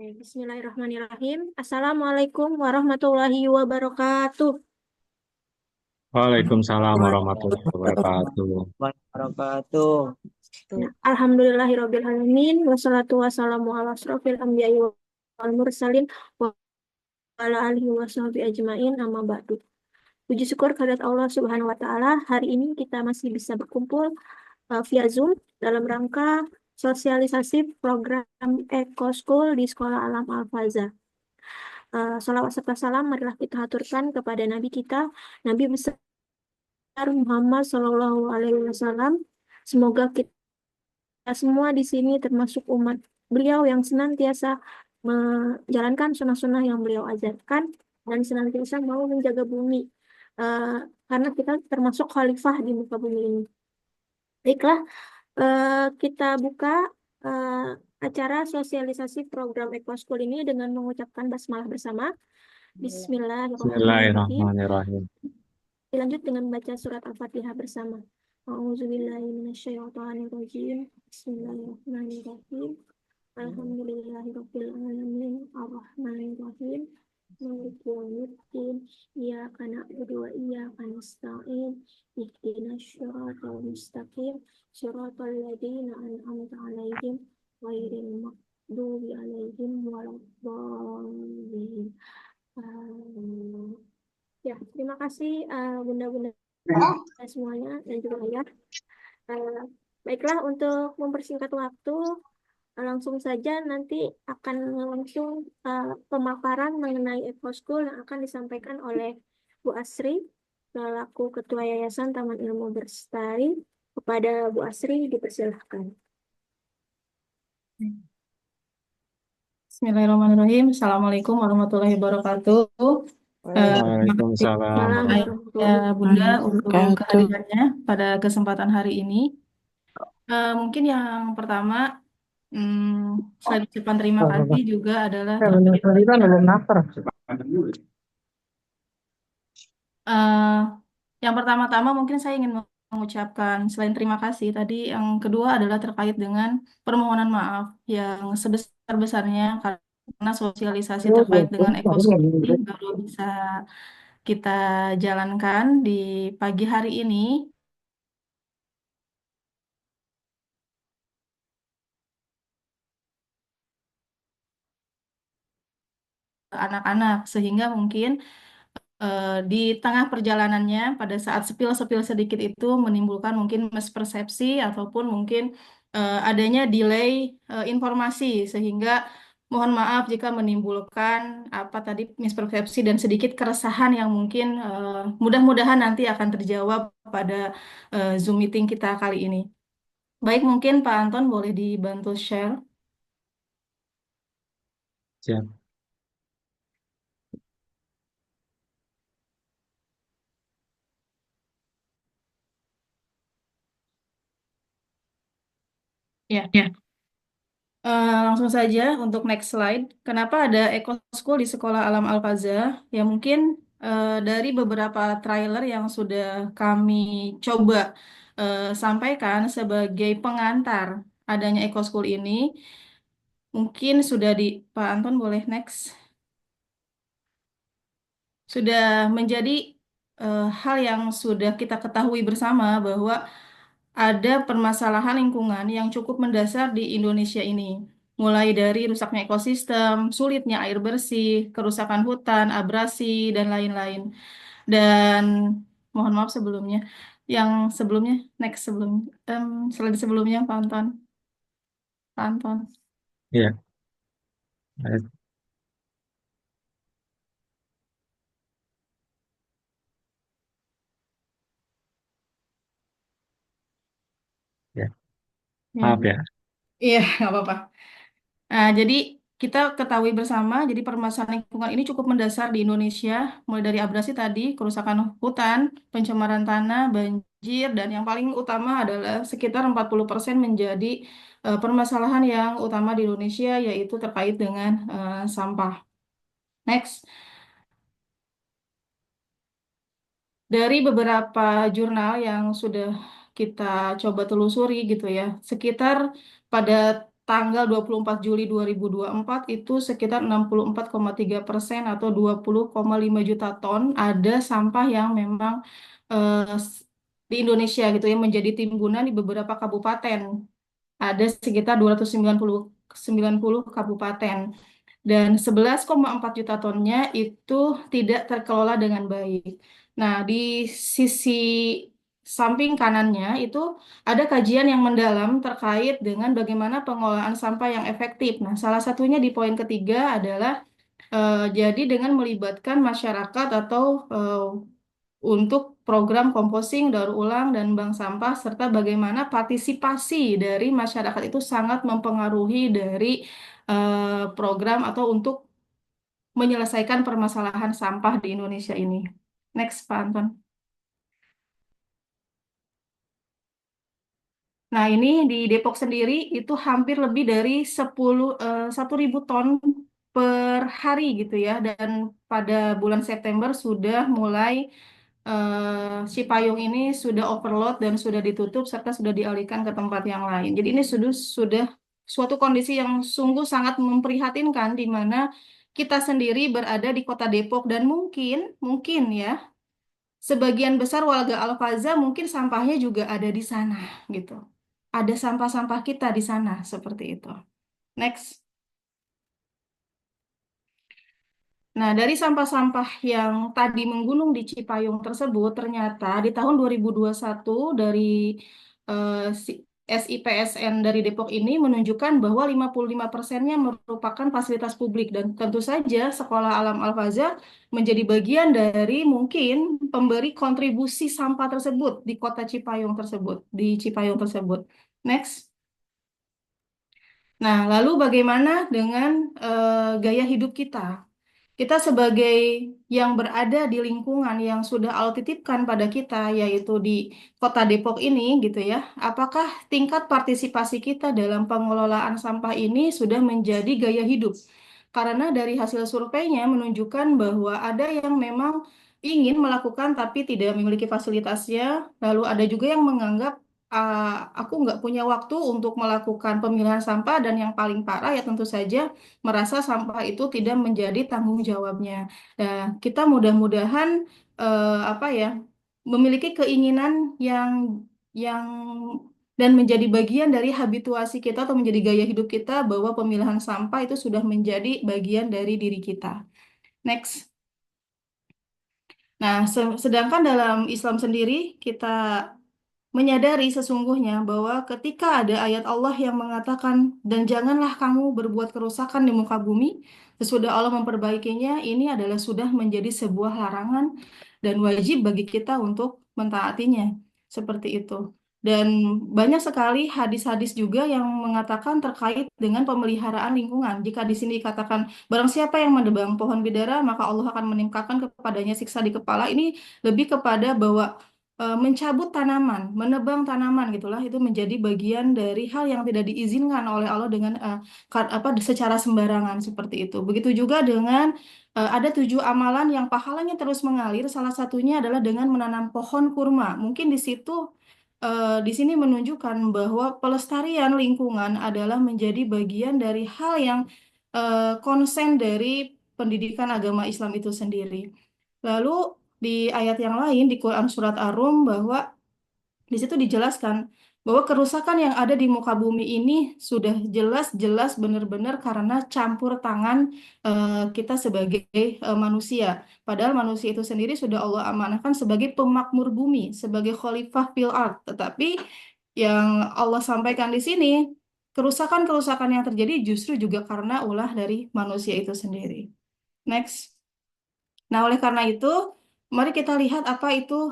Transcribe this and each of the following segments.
Bismillahirrahmanirrahim. Assalamualaikum warahmatullahi wabarakatuh. Waalaikumsalam warahmatullahi Waalaikumsalam wabarakatuh. wabarakatuh. Ya, Alhamdulillahirrabbilalamin. Wassalatu wassalamu ala asrofil anbiya'i wal mursalin wa ala alihi wa sahbihi ajmain amma ba'du. Puji syukur kehadirat Allah Subhanahu wa taala. Hari ini kita masih bisa berkumpul via Zoom dalam rangka sosialisasi program Eko School di Sekolah Alam Al-Faza. Salawat serta salam marilah kita haturkan kepada Nabi kita, Nabi besar Muhammad Shallallahu Alaihi Wasallam. Semoga kita semua di sini termasuk umat beliau yang senantiasa menjalankan sunnah-sunnah yang beliau ajarkan dan senantiasa mau menjaga bumi, eh, karena kita termasuk khalifah di muka bumi ini. Baiklah, kita buka eh, acara sosialisasi program Ekoskul ini dengan mengucapkan basmalah bersama. Bismillahirrahmanirrahim. Bismillahirrahmanirrahim. Dilanjut dengan membaca surat Al-Fatihah bersama. A'udzubillahiminasyaitonirrajim. Bismillahirrahmanirrahim. Alhamdulillahirabbil alamin arrahmanirrahim maliki yaumiddin iyyaka na'budu wa iyyaka nasta'in ihdinas syiratal mustaqim syiratal ladzina an'amta 'alaihim ghairil maghdubi 'alaihim waladdallin. Amin. Ya, terima kasih bunda-bunda semuanya dan juga ayah. Eh, Baiklah, untuk mempersingkat waktu, langsung saja nanti akan langsung pemaparan mengenai School yang akan disampaikan oleh Bu Asri selaku Ketua Yayasan Taman Ilmu Berstari. Kepada Bu Asri dipersilahkan. Bismillahirrahmanirrahim. Assalamualaikum warahmatullahi wabarakatuh. Terima kasih Waalaikumsalam Salam Ayah warahmatullahi warahmatullahi Bunda untuk Wabarakatuh. kehadirannya pada kesempatan hari ini. Mungkin yang pertama, selain ucapan terima kasih juga adalah terkait eh, yang pertama-tama mungkin saya ingin mengucapkan selain terima kasih tadi, yang kedua adalah terkait dengan permohonan maaf yang sebesar-besarnya karena sosialisasi terkait dengan ekoskop ini baru bisa kita jalankan di pagi hari ini. Anak-anak sehingga mungkin di tengah perjalanannya pada saat sepil-sepil sedikit itu menimbulkan mungkin mispersepsi ataupun mungkin adanya delay informasi sehingga mohon maaf jika menimbulkan apa tadi mispersepsi dan sedikit keresahan yang mungkin mudah-mudahan nanti akan terjawab pada Zoom meeting kita kali ini. Baik, mungkin Pak Anton boleh dibantu share. Siap. Ya. Langsung saja untuk next slide. Kenapa ada Eco School di Sekolah Alam Al-Faza? Ya mungkin dari beberapa trailer yang sudah kami coba sampaikan sebagai pengantar adanya Eco School ini, mungkin sudah di Pak Anton boleh next. Sudah menjadi hal yang sudah kita ketahui bersama bahwa ada permasalahan lingkungan yang cukup mendasar di Indonesia ini. Mulai dari rusaknya ekosistem, sulitnya air bersih, kerusakan hutan, abrasi, dan lain-lain. Dan mohon maaf sebelumnya, yang sebelumnya, next sebelum, slide sebelumnya, Pak Anton. Pak Anton. Iya. Baik. Ya. Ya. Maaf ya. Iya, nggak apa-apa. Nah, jadi kita ketahui bersama, jadi permasalahan lingkungan ini cukup mendasar di Indonesia, mulai dari abrasi tadi, kerusakan hutan, pencemaran tanah, banjir, dan yang paling utama adalah sekitar 40% menjadi permasalahan yang utama di Indonesia, yaitu terkait dengan sampah. Next, dari beberapa jurnal yang sudah kita coba telusuri gitu ya, sekitar pada tanggal 24 Juli 2024 itu sekitar 64,3% atau 20,5 juta ton ada sampah yang memang di Indonesia gitu ya menjadi timbunan di beberapa kabupaten. Ada sekitar 290 kabupaten dan 11,4 juta tonnya itu tidak terkelola dengan baik. Nah, di sisi samping kanannya itu ada kajian yang mendalam terkait dengan bagaimana pengelolaan sampah yang efektif. Nah, salah satunya di poin ketiga adalah jadi dengan melibatkan masyarakat atau untuk program composting, daur ulang, dan bank sampah, serta bagaimana partisipasi dari masyarakat itu sangat mempengaruhi dari program atau untuk menyelesaikan permasalahan sampah di Indonesia ini. Next, Pak Anton. Nah, ini di Depok sendiri itu hampir lebih dari 1.000 ton per hari gitu ya. Dan pada bulan September sudah mulai Cipayung ini sudah overload dan sudah ditutup serta sudah dialihkan ke tempat yang lain. Jadi ini sudah suatu kondisi yang sungguh sangat memprihatinkan di mana kita sendiri berada di Kota Depok dan mungkin ya sebagian besar warga Al-Faza mungkin sampahnya juga ada di sana gitu. Ada sampah-sampah kita di sana seperti itu. Next. Nah, dari sampah-sampah yang tadi menggunung di Cipayung tersebut, ternyata di tahun 2021 dari SIPSN dari Depok ini menunjukkan bahwa 55%-nya merupakan fasilitas publik. Dan tentu saja Sekolah Alam Al-Faza menjadi bagian dari mungkin pemberi kontribusi sampah tersebut di kota Cipayung tersebut, di Cipayung tersebut. Next. Nah, lalu bagaimana dengan gaya hidup kita? Kita sebagai yang berada di lingkungan yang sudah Allah titipkan pada kita, yaitu di Kota Depok ini, gitu ya, apakah tingkat partisipasi kita dalam pengelolaan sampah ini sudah menjadi gaya hidup? Karena dari hasil surveinya menunjukkan bahwa ada yang memang ingin melakukan tapi tidak memiliki fasilitasnya, lalu ada juga yang menganggap aku nggak punya waktu untuk melakukan pemilihan sampah, dan yang paling parah ya tentu saja merasa sampah itu tidak menjadi tanggung jawabnya. Nah, kita mudah-mudahan apa ya memiliki keinginan yang dan menjadi bagian dari habituasi kita atau menjadi gaya hidup kita bahwa pemilahan sampah itu sudah menjadi bagian dari diri kita. Next. Nah, sedangkan dalam Islam sendiri kita menyadari sesungguhnya bahwa ketika ada ayat Allah yang mengatakan, dan janganlah kamu berbuat kerusakan di muka bumi, sesudah Allah memperbaikinya, ini adalah sudah menjadi sebuah larangan dan wajib bagi kita untuk mentaatinya. Seperti itu. Dan banyak sekali hadis-hadis juga yang mengatakan terkait dengan pemeliharaan lingkungan. Jika di sini dikatakan, barang siapa yang menebang pohon bidara, maka Allah akan menimpakan kepadanya siksa di kepala. Ini lebih kepada bahwa mencabut tanaman, menebang tanaman gitulah itu menjadi bagian dari hal yang tidak diizinkan oleh Allah dengan secara sembarangan seperti itu. Begitu juga dengan ada 7 amalan yang pahalanya terus mengalir. Salah satunya adalah dengan menanam pohon kurma. Mungkin di situ di sini menunjukkan bahwa pelestarian lingkungan adalah menjadi bagian dari hal yang konsen dari pendidikan agama Islam itu sendiri. Lalu di ayat yang lain di Quran surat Ar-Rum bahwa di situ dijelaskan bahwa kerusakan yang ada di muka bumi ini sudah jelas-jelas benar-benar karena campur tangan kita sebagai manusia. Padahal manusia itu sendiri sudah Allah amanahkan sebagai pemakmur bumi, sebagai khalifah fil ard. Tetapi yang Allah sampaikan di sini, kerusakan-kerusakan yang terjadi justru juga karena ulah dari manusia itu sendiri. Next. Nah, oleh karena itu, mari kita lihat apa itu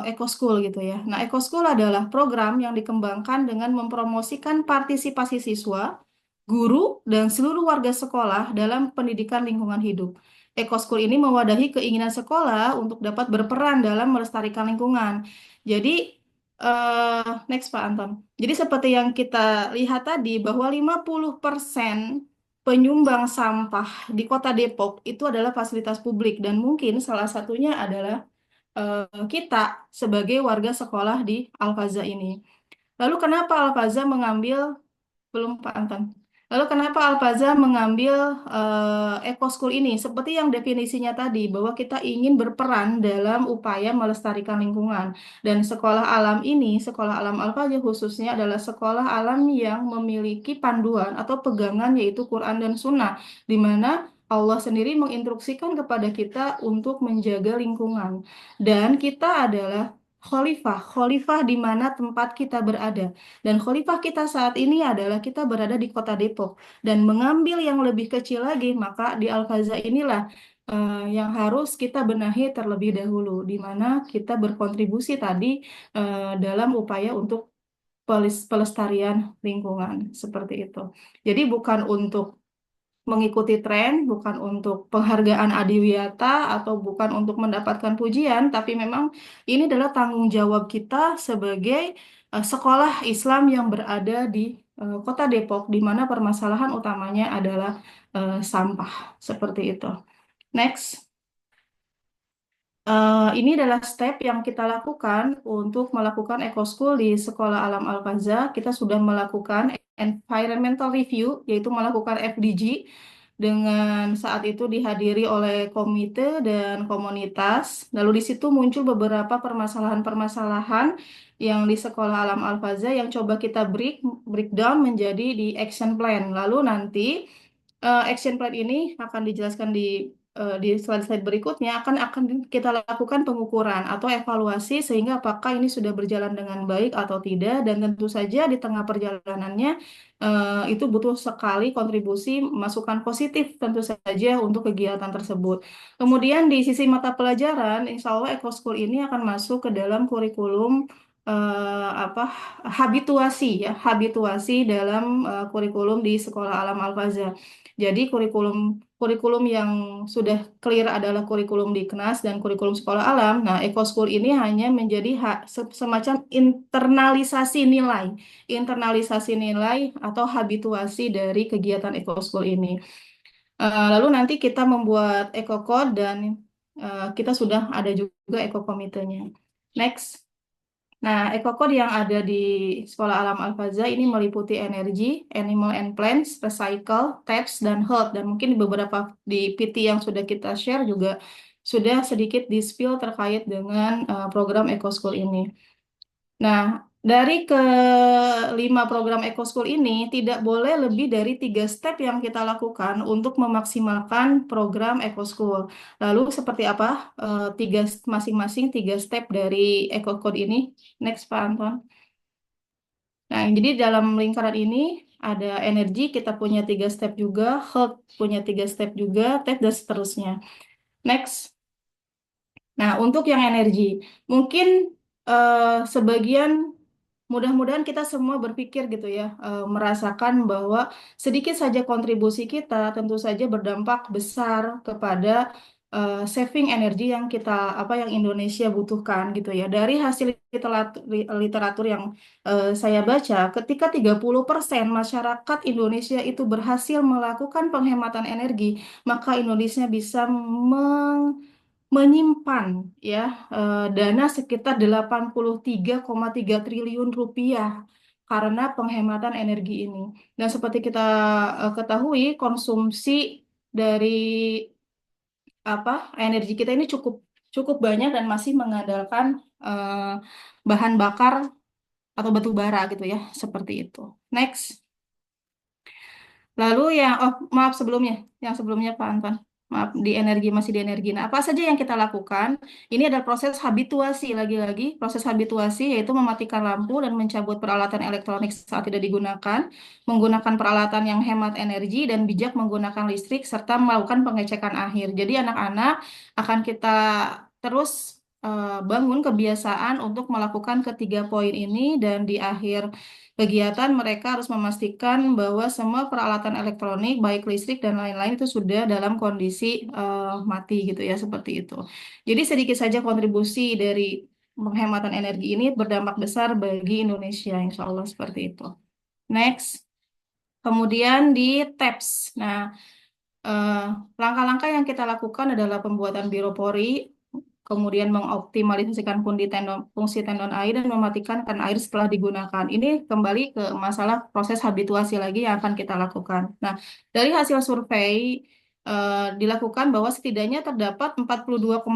Eco School gitu ya. Nah, Eco School adalah program yang dikembangkan dengan mempromosikan partisipasi siswa, guru, dan seluruh warga sekolah dalam pendidikan lingkungan hidup. Eco School ini mewadahi keinginan sekolah untuk dapat berperan dalam melestarikan lingkungan. Jadi, next Pak Anton. Jadi seperti yang kita lihat tadi, bahwa 50% penyumbang sampah di Kota Depok itu adalah fasilitas publik dan mungkin salah satunya adalah kita sebagai warga sekolah di Al-Faza ini. Lalu kenapa Al-Faza mengambil Belum, Pak Anton. Lalu kenapa Alfaza mengambil Eco School ini? Seperti yang definisinya tadi, bahwa kita ingin berperan dalam upaya melestarikan lingkungan. Dan sekolah alam ini, sekolah alam Alfaza khususnya adalah sekolah alam yang memiliki panduan atau pegangan yaitu Quran dan Sunnah, di mana Allah sendiri menginstruksikan kepada kita untuk menjaga lingkungan. Dan kita adalah khalifah, khalifah di mana tempat kita berada. Dan khalifah kita saat ini adalah kita berada di kota Depok. Dan mengambil yang lebih kecil lagi, maka di Al-Faza inilah yang harus kita benahi terlebih dahulu, di mana kita berkontribusi tadi dalam upaya untuk pelestarian lingkungan, seperti itu. Jadi bukan untuk mengikuti tren, bukan untuk penghargaan adiwiyata atau bukan untuk mendapatkan pujian, tapi memang ini adalah tanggung jawab kita sebagai sekolah Islam yang berada di Kota Depok, di mana permasalahan utamanya adalah sampah, seperti itu. Next. Ini adalah step yang kita lakukan untuk melakukan eco school di Sekolah Alam Al-Faza. Kita sudah melakukan environmental review, yaitu melakukan FDG, dengan saat itu dihadiri oleh komite dan komunitas. Lalu di situ muncul beberapa permasalahan-permasalahan yang di Sekolah Alam Al-Faza yang coba kita breakdown menjadi di action plan. Lalu nanti action plan ini akan dijelaskan di slide-slide berikutnya akan kita lakukan pengukuran atau evaluasi sehingga apakah ini sudah berjalan dengan baik atau tidak, dan tentu saja di tengah perjalanannya itu butuh sekali kontribusi masukan positif tentu saja untuk kegiatan tersebut. Kemudian di sisi mata pelajaran, insya Allah Eco School ini akan masuk ke dalam kurikulum apa habituasi ya, habituasi dalam kurikulum di Sekolah Alam Al-Faza. Jadi kurikulum kurikulum yang sudah clear adalah kurikulum Diknas dan kurikulum sekolah alam. Nah, Eco School ini hanya menjadi semacam internalisasi nilai atau habituasi dari kegiatan Eco School ini. Lalu nanti kita membuat Eco Code dan kita sudah ada juga Eco Komitenya. Next. Nah, EcoCode yang ada di Sekolah Alam Al-Faza ini meliputi energi, animal and plants, recycle, taps, dan health. Dan mungkin di beberapa di PT yang sudah kita share juga sudah sedikit di-spill terkait dengan program EcoSchool ini. Nah, dari kelima program EcoSchool ini tidak boleh lebih dari 3 step yang kita lakukan untuk memaksimalkan program EcoSchool. Lalu seperti apa masing-masing 3 step dari EcoCode ini? Next, Pak Anton. Nah, jadi dalam lingkaran ini ada energi, kita punya 3 step juga, health punya 3 step juga, tech dan seterusnya. Next. Nah, untuk yang energi, mungkin sebagian mudah-mudahan kita semua berpikir gitu ya, merasakan bahwa sedikit saja kontribusi kita tentu saja berdampak besar kepada saving energi yang yang Indonesia butuhkan gitu ya. Dari hasil literatur yang saya baca, ketika 30% masyarakat Indonesia itu berhasil melakukan penghematan energi, maka Indonesia bisa menyimpan ya dana sekitar 83,3 triliun rupiah karena penghematan energi ini. Dan seperti kita ketahui, konsumsi dari energi kita ini cukup cukup banyak dan masih mengandalkan bahan bakar atau batu bara gitu ya, seperti itu. Next. Lalu maaf sebelumnya, yang sebelumnya Pak Anton. Maaf, masih di energi. Nah, apa saja yang kita lakukan? Ini adalah proses habituasi, lagi-lagi proses habituasi yaitu mematikan lampu dan mencabut peralatan elektronik saat tidak digunakan, menggunakan peralatan yang hemat energi dan bijak menggunakan listrik serta melakukan pengecekan akhir. Jadi anak-anak akan kita terus bangun kebiasaan untuk melakukan ketiga poin ini, dan di akhir kegiatan mereka harus memastikan bahwa semua peralatan elektronik, baik listrik dan lain-lain itu sudah dalam kondisi mati gitu ya, seperti itu. Jadi sedikit saja kontribusi dari penghematan energi ini berdampak besar bagi Indonesia, insya Allah seperti itu. Next. Kemudian di TAPS. Nah, langkah-langkah yang kita lakukan adalah pembuatan biro pori, kemudian mengoptimalisasikan fungsi tendon air dan mematikan kan air setelah digunakan. Ini kembali ke masalah proses habituasi lagi yang akan kita lakukan. Nah, dari hasil survei dilakukan bahwa setidaknya terdapat 42,8%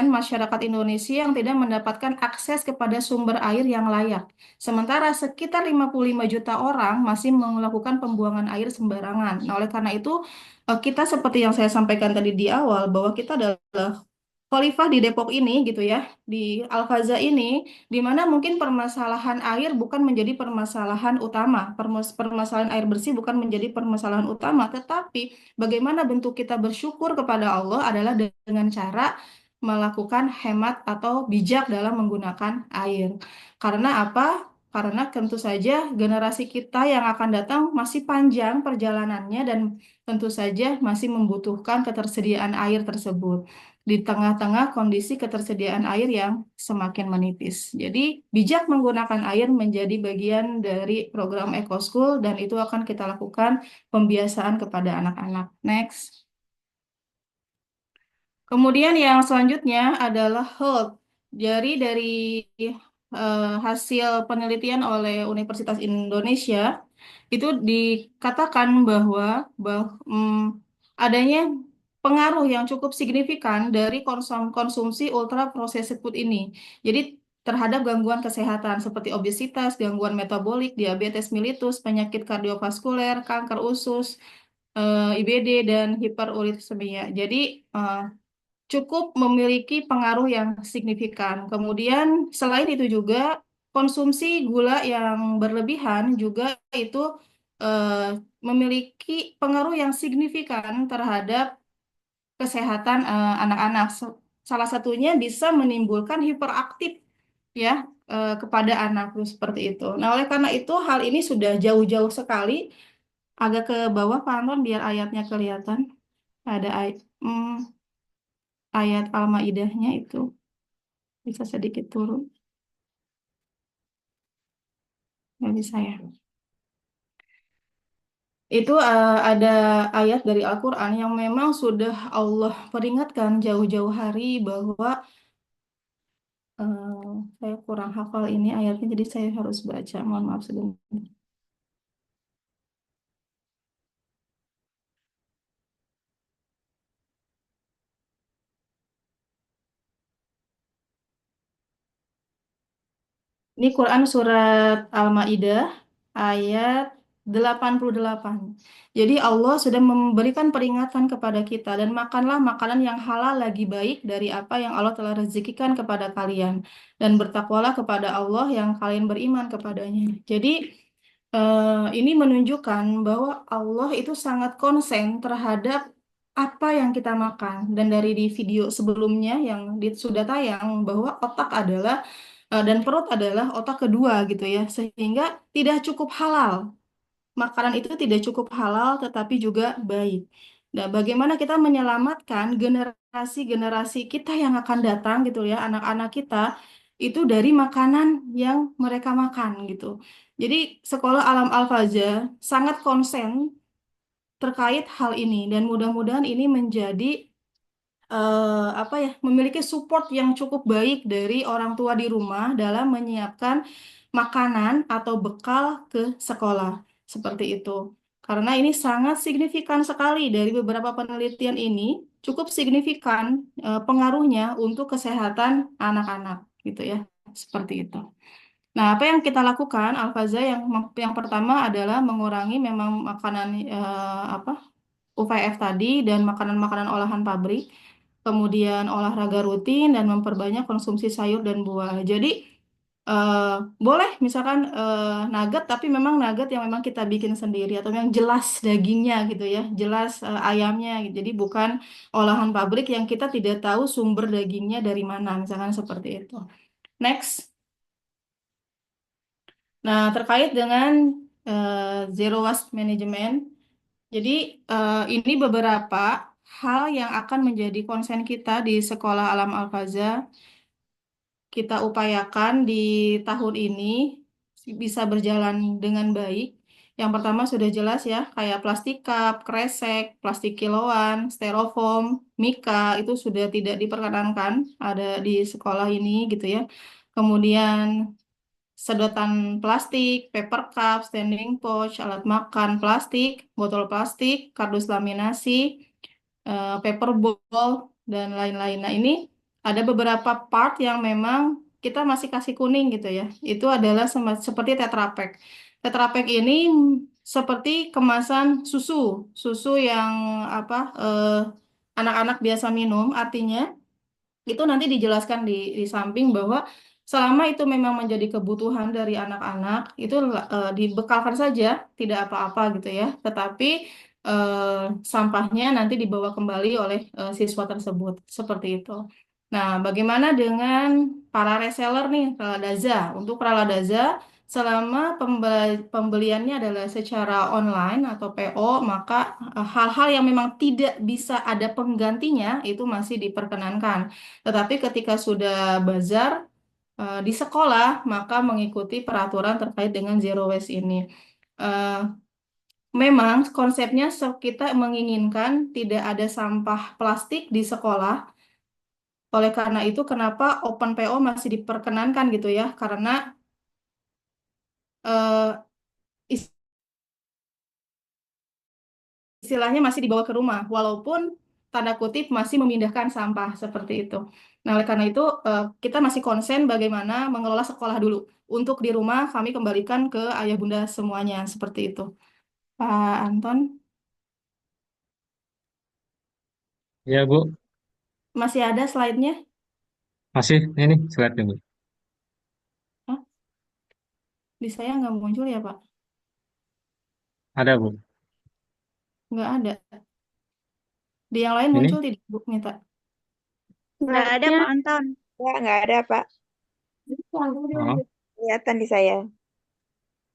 masyarakat Indonesia yang tidak mendapatkan akses kepada sumber air yang layak. Sementara sekitar 55 juta orang masih melakukan pembuangan air sembarangan. Nah, oleh karena itu, kita seperti yang saya sampaikan tadi di awal, bahwa kita adalah khalifah di Depok ini gitu ya, di Al-Faza ini, di mana mungkin permasalahan air bukan menjadi permasalahan utama, permasalahan air bersih bukan menjadi permasalahan utama, tetapi bagaimana bentuk kita bersyukur kepada Allah adalah dengan cara melakukan hemat atau bijak dalam menggunakan air. Karena apa? Karena tentu saja generasi kita yang akan datang masih panjang perjalanannya dan tentu saja masih membutuhkan ketersediaan air tersebut di tengah-tengah kondisi ketersediaan air yang semakin menipis. Jadi, bijak menggunakan air menjadi bagian dari program EcoSchool dan itu akan kita lakukan pembiasaan kepada anak-anak. Next. Kemudian yang selanjutnya adalah health. Jadi dari hasil penelitian oleh Universitas Indonesia itu dikatakan bahwa adanya pengaruh yang cukup signifikan dari konsumsi ultra processed food ini. Jadi terhadap gangguan kesehatan seperti obesitas, gangguan metabolik, diabetes mellitus, penyakit kardiovaskuler, kanker usus, IBD, dan hiperuricemia. Jadi cukup memiliki pengaruh yang signifikan. Kemudian selain itu juga konsumsi gula yang berlebihan juga itu memiliki pengaruh yang signifikan terhadap kesehatan anak-anak. Salah satunya bisa menimbulkan hiperaktif ya kepada anak seperti itu. Nah, oleh karena itu hal ini sudah jauh-jauh sekali agak ke bawah Pak Anton biar ayatnya kelihatan. Ada ayat Al-Maidahnya itu bisa sedikit turun. Nggak bisa ya. Itu ada ayat dari Al-Quran yang memang sudah Allah peringatkan jauh-jauh hari bahwa saya kurang hafal ini ayatnya, jadi saya harus baca. Mohon maaf sebentar. Ini Quran surat Al-Maidah ayat 88. Jadi Allah sudah memberikan peringatan kepada kita dan makanlah makanan yang halal lagi baik dari apa yang Allah telah rezekikan kepada kalian dan bertakwalah kepada Allah yang kalian beriman kepadanya. Jadi ini menunjukkan bahwa Allah itu sangat konsen terhadap apa yang kita makan dan dari di video sebelumnya yang sudah tayang bahwa otak adalah dan perut adalah otak kedua gitu ya, sehingga tidak cukup halal. Makanan itu tidak cukup halal tetapi juga baik. Nah, bagaimana kita menyelamatkan generasi-generasi kita yang akan datang gitu ya, anak-anak kita itu dari makanan yang mereka makan gitu. Jadi Sekolah Alam Al-Faza sangat konsen terkait hal ini dan mudah-mudahan ini menjadi apa ya, memiliki support yang cukup baik dari orang tua di rumah dalam menyiapkan makanan atau bekal ke sekolah seperti itu. Karena ini sangat signifikan sekali dari beberapa penelitian ini cukup signifikan pengaruhnya untuk kesehatan anak-anak gitu ya, seperti itu. Nah, apa yang kita lakukan, Alfaza, yang pertama adalah mengurangi memang makanan apa UVF tadi dan makanan-makanan olahan pabrik, kemudian olahraga rutin dan memperbanyak konsumsi sayur dan buah. Jadi eh, boleh misalkan nugget tapi memang nugget yang memang kita bikin sendiri atau yang jelas dagingnya gitu ya, jelas ayamnya gitu. Jadi bukan olahan pabrik yang kita tidak tahu sumber dagingnya dari mana, misalkan seperti itu. Next. Nah, terkait dengan zero waste management, jadi ini beberapa hal yang akan menjadi konsen kita di Sekolah Alam Al-Faza. Kita upayakan di tahun ini bisa berjalan dengan baik. Yang pertama sudah jelas ya, kayak plastik cup, kresek, plastik kiloan, styrofoam, mika itu sudah tidak diperkenankan ada di sekolah ini gitu ya. Kemudian sedotan plastik, paper cup, standing pouch, alat makan plastik, botol plastik, kardus laminasi, paper ball, dan lain-lain. Nah, ini ada beberapa part yang memang kita masih kasih kuning gitu ya. Itu adalah seperti Tetra Pak. Tetra Pak ini seperti kemasan susu, susu yang apa anak-anak biasa minum. Artinya itu nanti dijelaskan di samping bahwa selama itu memang menjadi kebutuhan dari anak-anak, itu dibekalkan saja, tidak apa-apa gitu ya. Tetapi sampahnya nanti dibawa kembali oleh siswa tersebut, seperti itu. Nah, bagaimana dengan para reseller nih, Raladaza? Untuk Raladaza, selama pembeliannya adalah secara online atau PO, maka hal-hal yang memang tidak bisa ada penggantinya itu masih diperkenankan. Tetapi ketika sudah bazar di sekolah, maka mengikuti peraturan terkait dengan zero waste ini. Eh, Memang konsepnya kita menginginkan tidak ada sampah plastik di sekolah. Oleh karena itu, kenapa Open PO masih diperkenankan gitu ya? Karena eh, istilahnya masih dibawa ke rumah, walaupun tanda kutip masih memindahkan sampah seperti itu. Nah, oleh karena itu kita masih konsen bagaimana mengelola sekolah dulu. Untuk di rumah kami kembalikan ke ayah bunda semuanya seperti itu. Pak Anton, Ya, Bu. masih ada slide-nya? Masih ini slide Bu. Hah? Di saya nggak muncul ya, Pak? Ada, Bu. Nggak ada. Di yang lain Ini? muncul tidak, Bu? Minta. Nggak ada Slide-nya Pak Anton. Nggak ada Pak. Oh. Kelihatan di saya.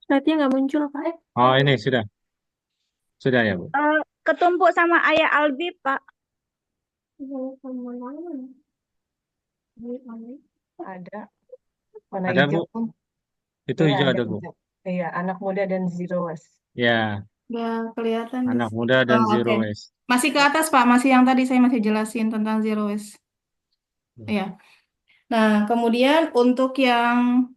slide-nya nggak muncul, Pak. Oh, ini sudah. Sudah ya, Bu. Ketumpuk sama Ayah Albi Pak. Ada warna Ada, hijau Bu. pun. Itu Iya hijau ada ada, Bu. hijau. Iya, anak muda dan zero waste. Ya, Nggak kelihatan di. anak muda dan Oh, zero oke. waste. Masih ke atas, Pak. Masih yang tadi saya masih jelasin tentang zero waste. Ya. Nah, kemudian untuk yang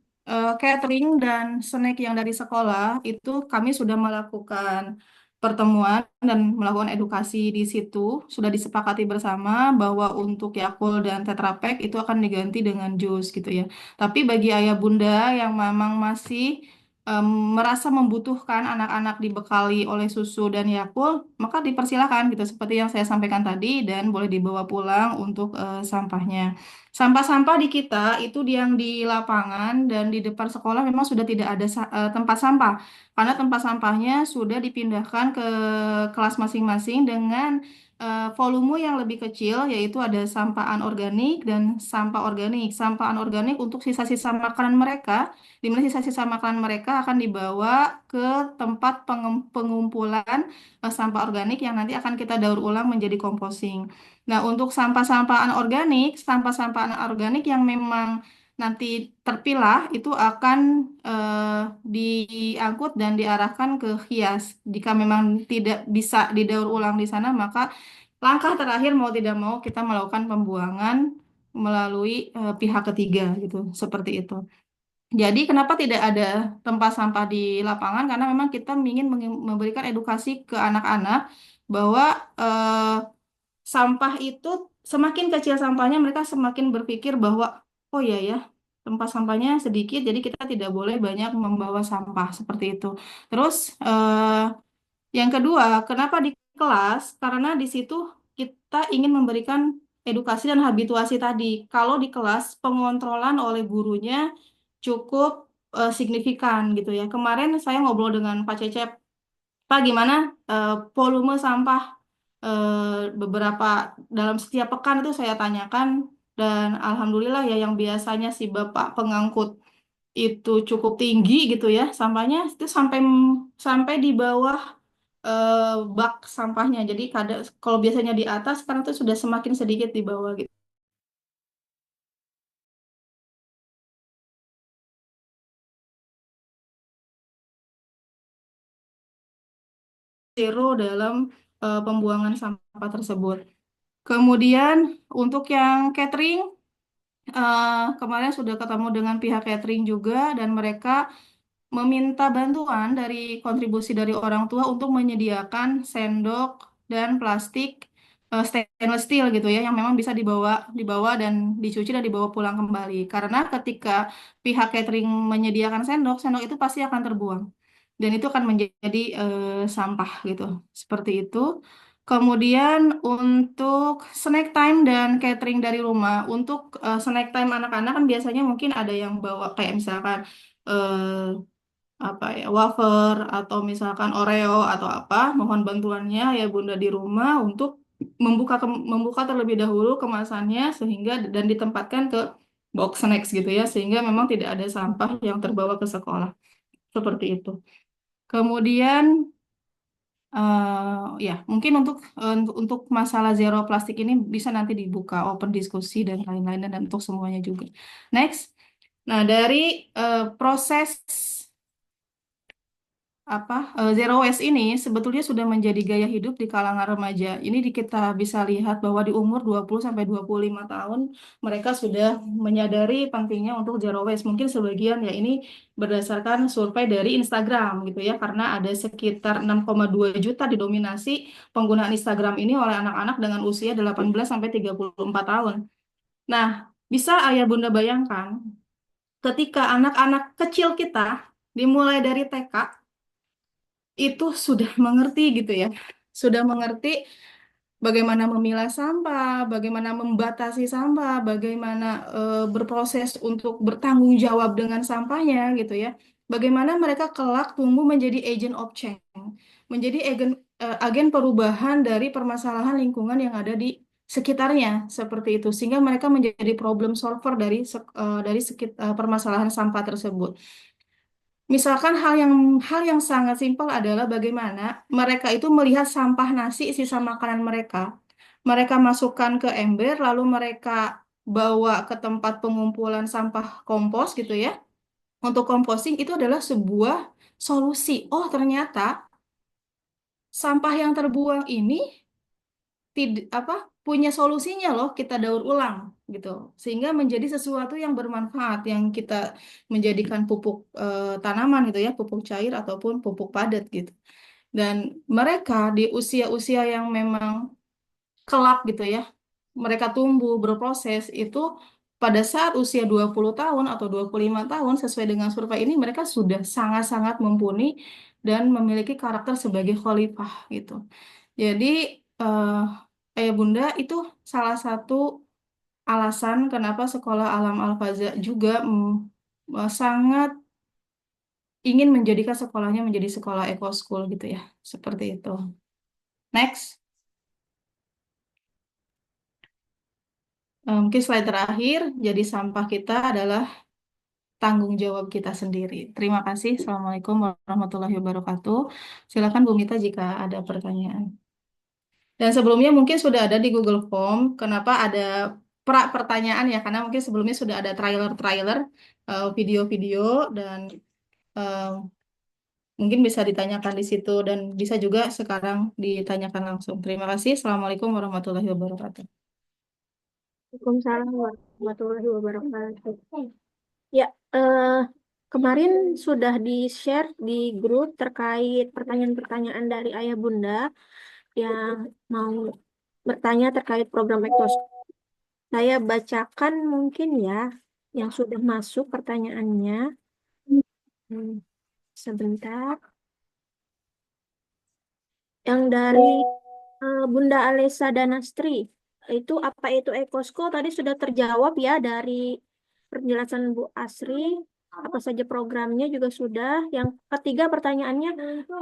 catering dan snack yang dari sekolah itu kami sudah melakukan pertemuan dan melakukan edukasi di situ. Sudah disepakati bersama bahwa untuk Yakult dan Tetra Pak itu akan diganti dengan jus gitu ya. Tapi bagi ayah bunda yang memang masih em, merasa membutuhkan anak-anak dibekali oleh susu dan Yakult, maka dipersilakan gitu seperti yang saya sampaikan tadi dan boleh dibawa pulang untuk sampahnya. Sampah-sampah di kita itu yang di lapangan dan di depan sekolah memang sudah tidak ada tempat sampah karena tempat sampahnya sudah dipindahkan ke kelas masing-masing dengan volume yang lebih kecil yaitu ada sampah anorganik dan sampah organik. Sampah anorganik untuk sisa-sisa makanan mereka, di mana sisa-sisa makanan mereka akan dibawa ke tempat pengumpulan sampah organik yang nanti akan kita daur ulang menjadi composting. Nah, untuk sampah-sampah anorganik, sampah-sampah anorganik yang memang nanti terpilah itu akan diangkut dan diarahkan ke Hias. Jika memang tidak bisa didaur ulang di sana, maka langkah terakhir mau tidak mau kita melakukan pembuangan melalui pihak ketiga gitu, seperti itu. Jadi kenapa tidak ada tempat sampah di lapangan? Karena memang kita ingin memberikan edukasi ke anak-anak bahwa sampah itu semakin kecil sampahnya mereka semakin berpikir bahwa oh iya ya tempat sampahnya sedikit jadi kita tidak boleh banyak membawa sampah seperti itu. Terus yang kedua, kenapa di kelas? Karena di situ kita ingin memberikan edukasi dan habituasi tadi. Kalau di kelas pengontrolan oleh gurunya cukup signifikan gitu ya. Kemarin saya ngobrol dengan Pak Cecep, Pak, gimana volume sampah beberapa dalam setiap pekan itu saya tanyakan dan alhamdulillah ya yang biasanya si Bapak pengangkut itu cukup tinggi gitu ya sampahnya itu sampai sampai di bawah bak sampahnya. Jadi kalau biasanya di atas sekarang itu sudah semakin sedikit di bawah gitu. zero dalam pembuangan sampah tersebut. Kemudian untuk yang catering, kemarin sudah ketemu dengan pihak catering juga dan mereka meminta bantuan dari kontribusi dari orang tua untuk menyediakan sendok dan plastik stainless steel gitu ya yang memang bisa dibawa dan dicuci dan dibawa pulang kembali. Karena ketika pihak catering menyediakan sendok, sendok itu pasti akan terbuang dan itu akan menjadi sampah gitu. Seperti itu. Kemudian untuk snack time dan catering dari rumah. Untuk snack time anak-anak kan biasanya mungkin ada yang bawa kayak misalkan apa ya, wafer atau misalkan Oreo atau apa, mohon bantuannya ya Bunda di rumah untuk membuka terlebih dahulu kemasannya sehingga dan ditempatkan ke box snacks gitu ya sehingga memang tidak ada sampah yang terbawa ke sekolah seperti itu. Kemudian ya mungkin untuk masalah zero plastik ini bisa nanti dibuka open diskusi dan lain-lain dan untuk semuanya juga. Next. Nah, dari proses zero waste ini sebetulnya sudah menjadi gaya hidup di kalangan remaja. Ini kita bisa lihat bahwa di umur 20 sampai 25 tahun mereka sudah menyadari pentingnya untuk zero waste. Mungkin sebagian ya ini berdasarkan survei dari Instagram gitu ya karena ada sekitar 6,2 juta didominasi penggunaan Instagram ini oleh anak-anak dengan usia 18 sampai 34 tahun. Nah, bisa Ayah Bunda bayangkan ketika anak-anak kecil kita dimulai dari TK itu sudah mengerti gitu ya. Sudah mengerti bagaimana memilah sampah, bagaimana membatasi sampah, bagaimana berproses untuk bertanggung jawab dengan sampahnya gitu ya. Bagaimana mereka kelak tumbuh menjadi agent of change, menjadi agen perubahan dari permasalahan lingkungan yang ada di sekitarnya seperti itu sehingga mereka menjadi problem solver dari permasalahan sampah tersebut. Misalkan hal yang sangat simpel adalah bagaimana mereka itu melihat sampah nasi sisa makanan mereka. Mereka masukkan ke ember, lalu mereka bawa ke tempat pengumpulan sampah kompos gitu ya. Untuk composting itu adalah sebuah solusi. Oh, ternyata sampah yang terbuang ini tidak punya solusinya loh kita daur ulang gitu sehingga menjadi sesuatu yang bermanfaat yang kita menjadikan pupuk tanaman gitu ya pupuk cair ataupun pupuk padat gitu dan mereka di usia-usia yang memang kelak gitu ya mereka tumbuh berproses itu pada saat usia 20 tahun atau 25 tahun sesuai dengan survei ini mereka sudah sangat-sangat mumpuni dan memiliki karakter sebagai khalifah gitu. Jadi Ayah Bunda itu salah satu alasan kenapa Sekolah Alam Al-Faza juga sangat ingin menjadikan sekolahnya menjadi sekolah eco school gitu ya. Seperti itu. Next. Mungkin slide terakhir, jadi sampah kita adalah tanggung jawab kita sendiri. Terima kasih. Assalamualaikum warahmatullahi wabarakatuh. Silakan Bu Mita jika ada pertanyaan. Dan sebelumnya mungkin sudah ada di Google Form. Kenapa ada pertanyaan ya? Karena mungkin sebelumnya sudah ada trailer-trailer, video-video, dan eh, mungkin bisa ditanyakan di situ dan bisa juga sekarang ditanyakan langsung. Terima kasih. Assalamualaikum warahmatullahi wabarakatuh. Waalaikumsalam warahmatullahi wabarakatuh. Ya, kemarin sudah di-share di grup terkait pertanyaan-pertanyaan dari Ayah Bunda yang mau bertanya terkait program Ekos. Saya bacakan mungkin ya yang sudah masuk pertanyaannya. Sebentar. Yang dari Bunda Alesa Danastri. Itu apa itu Ekosko tadi sudah terjawab ya dari penjelasan Bu Asri. Apa saja programnya juga sudah. Yang ketiga pertanyaannya,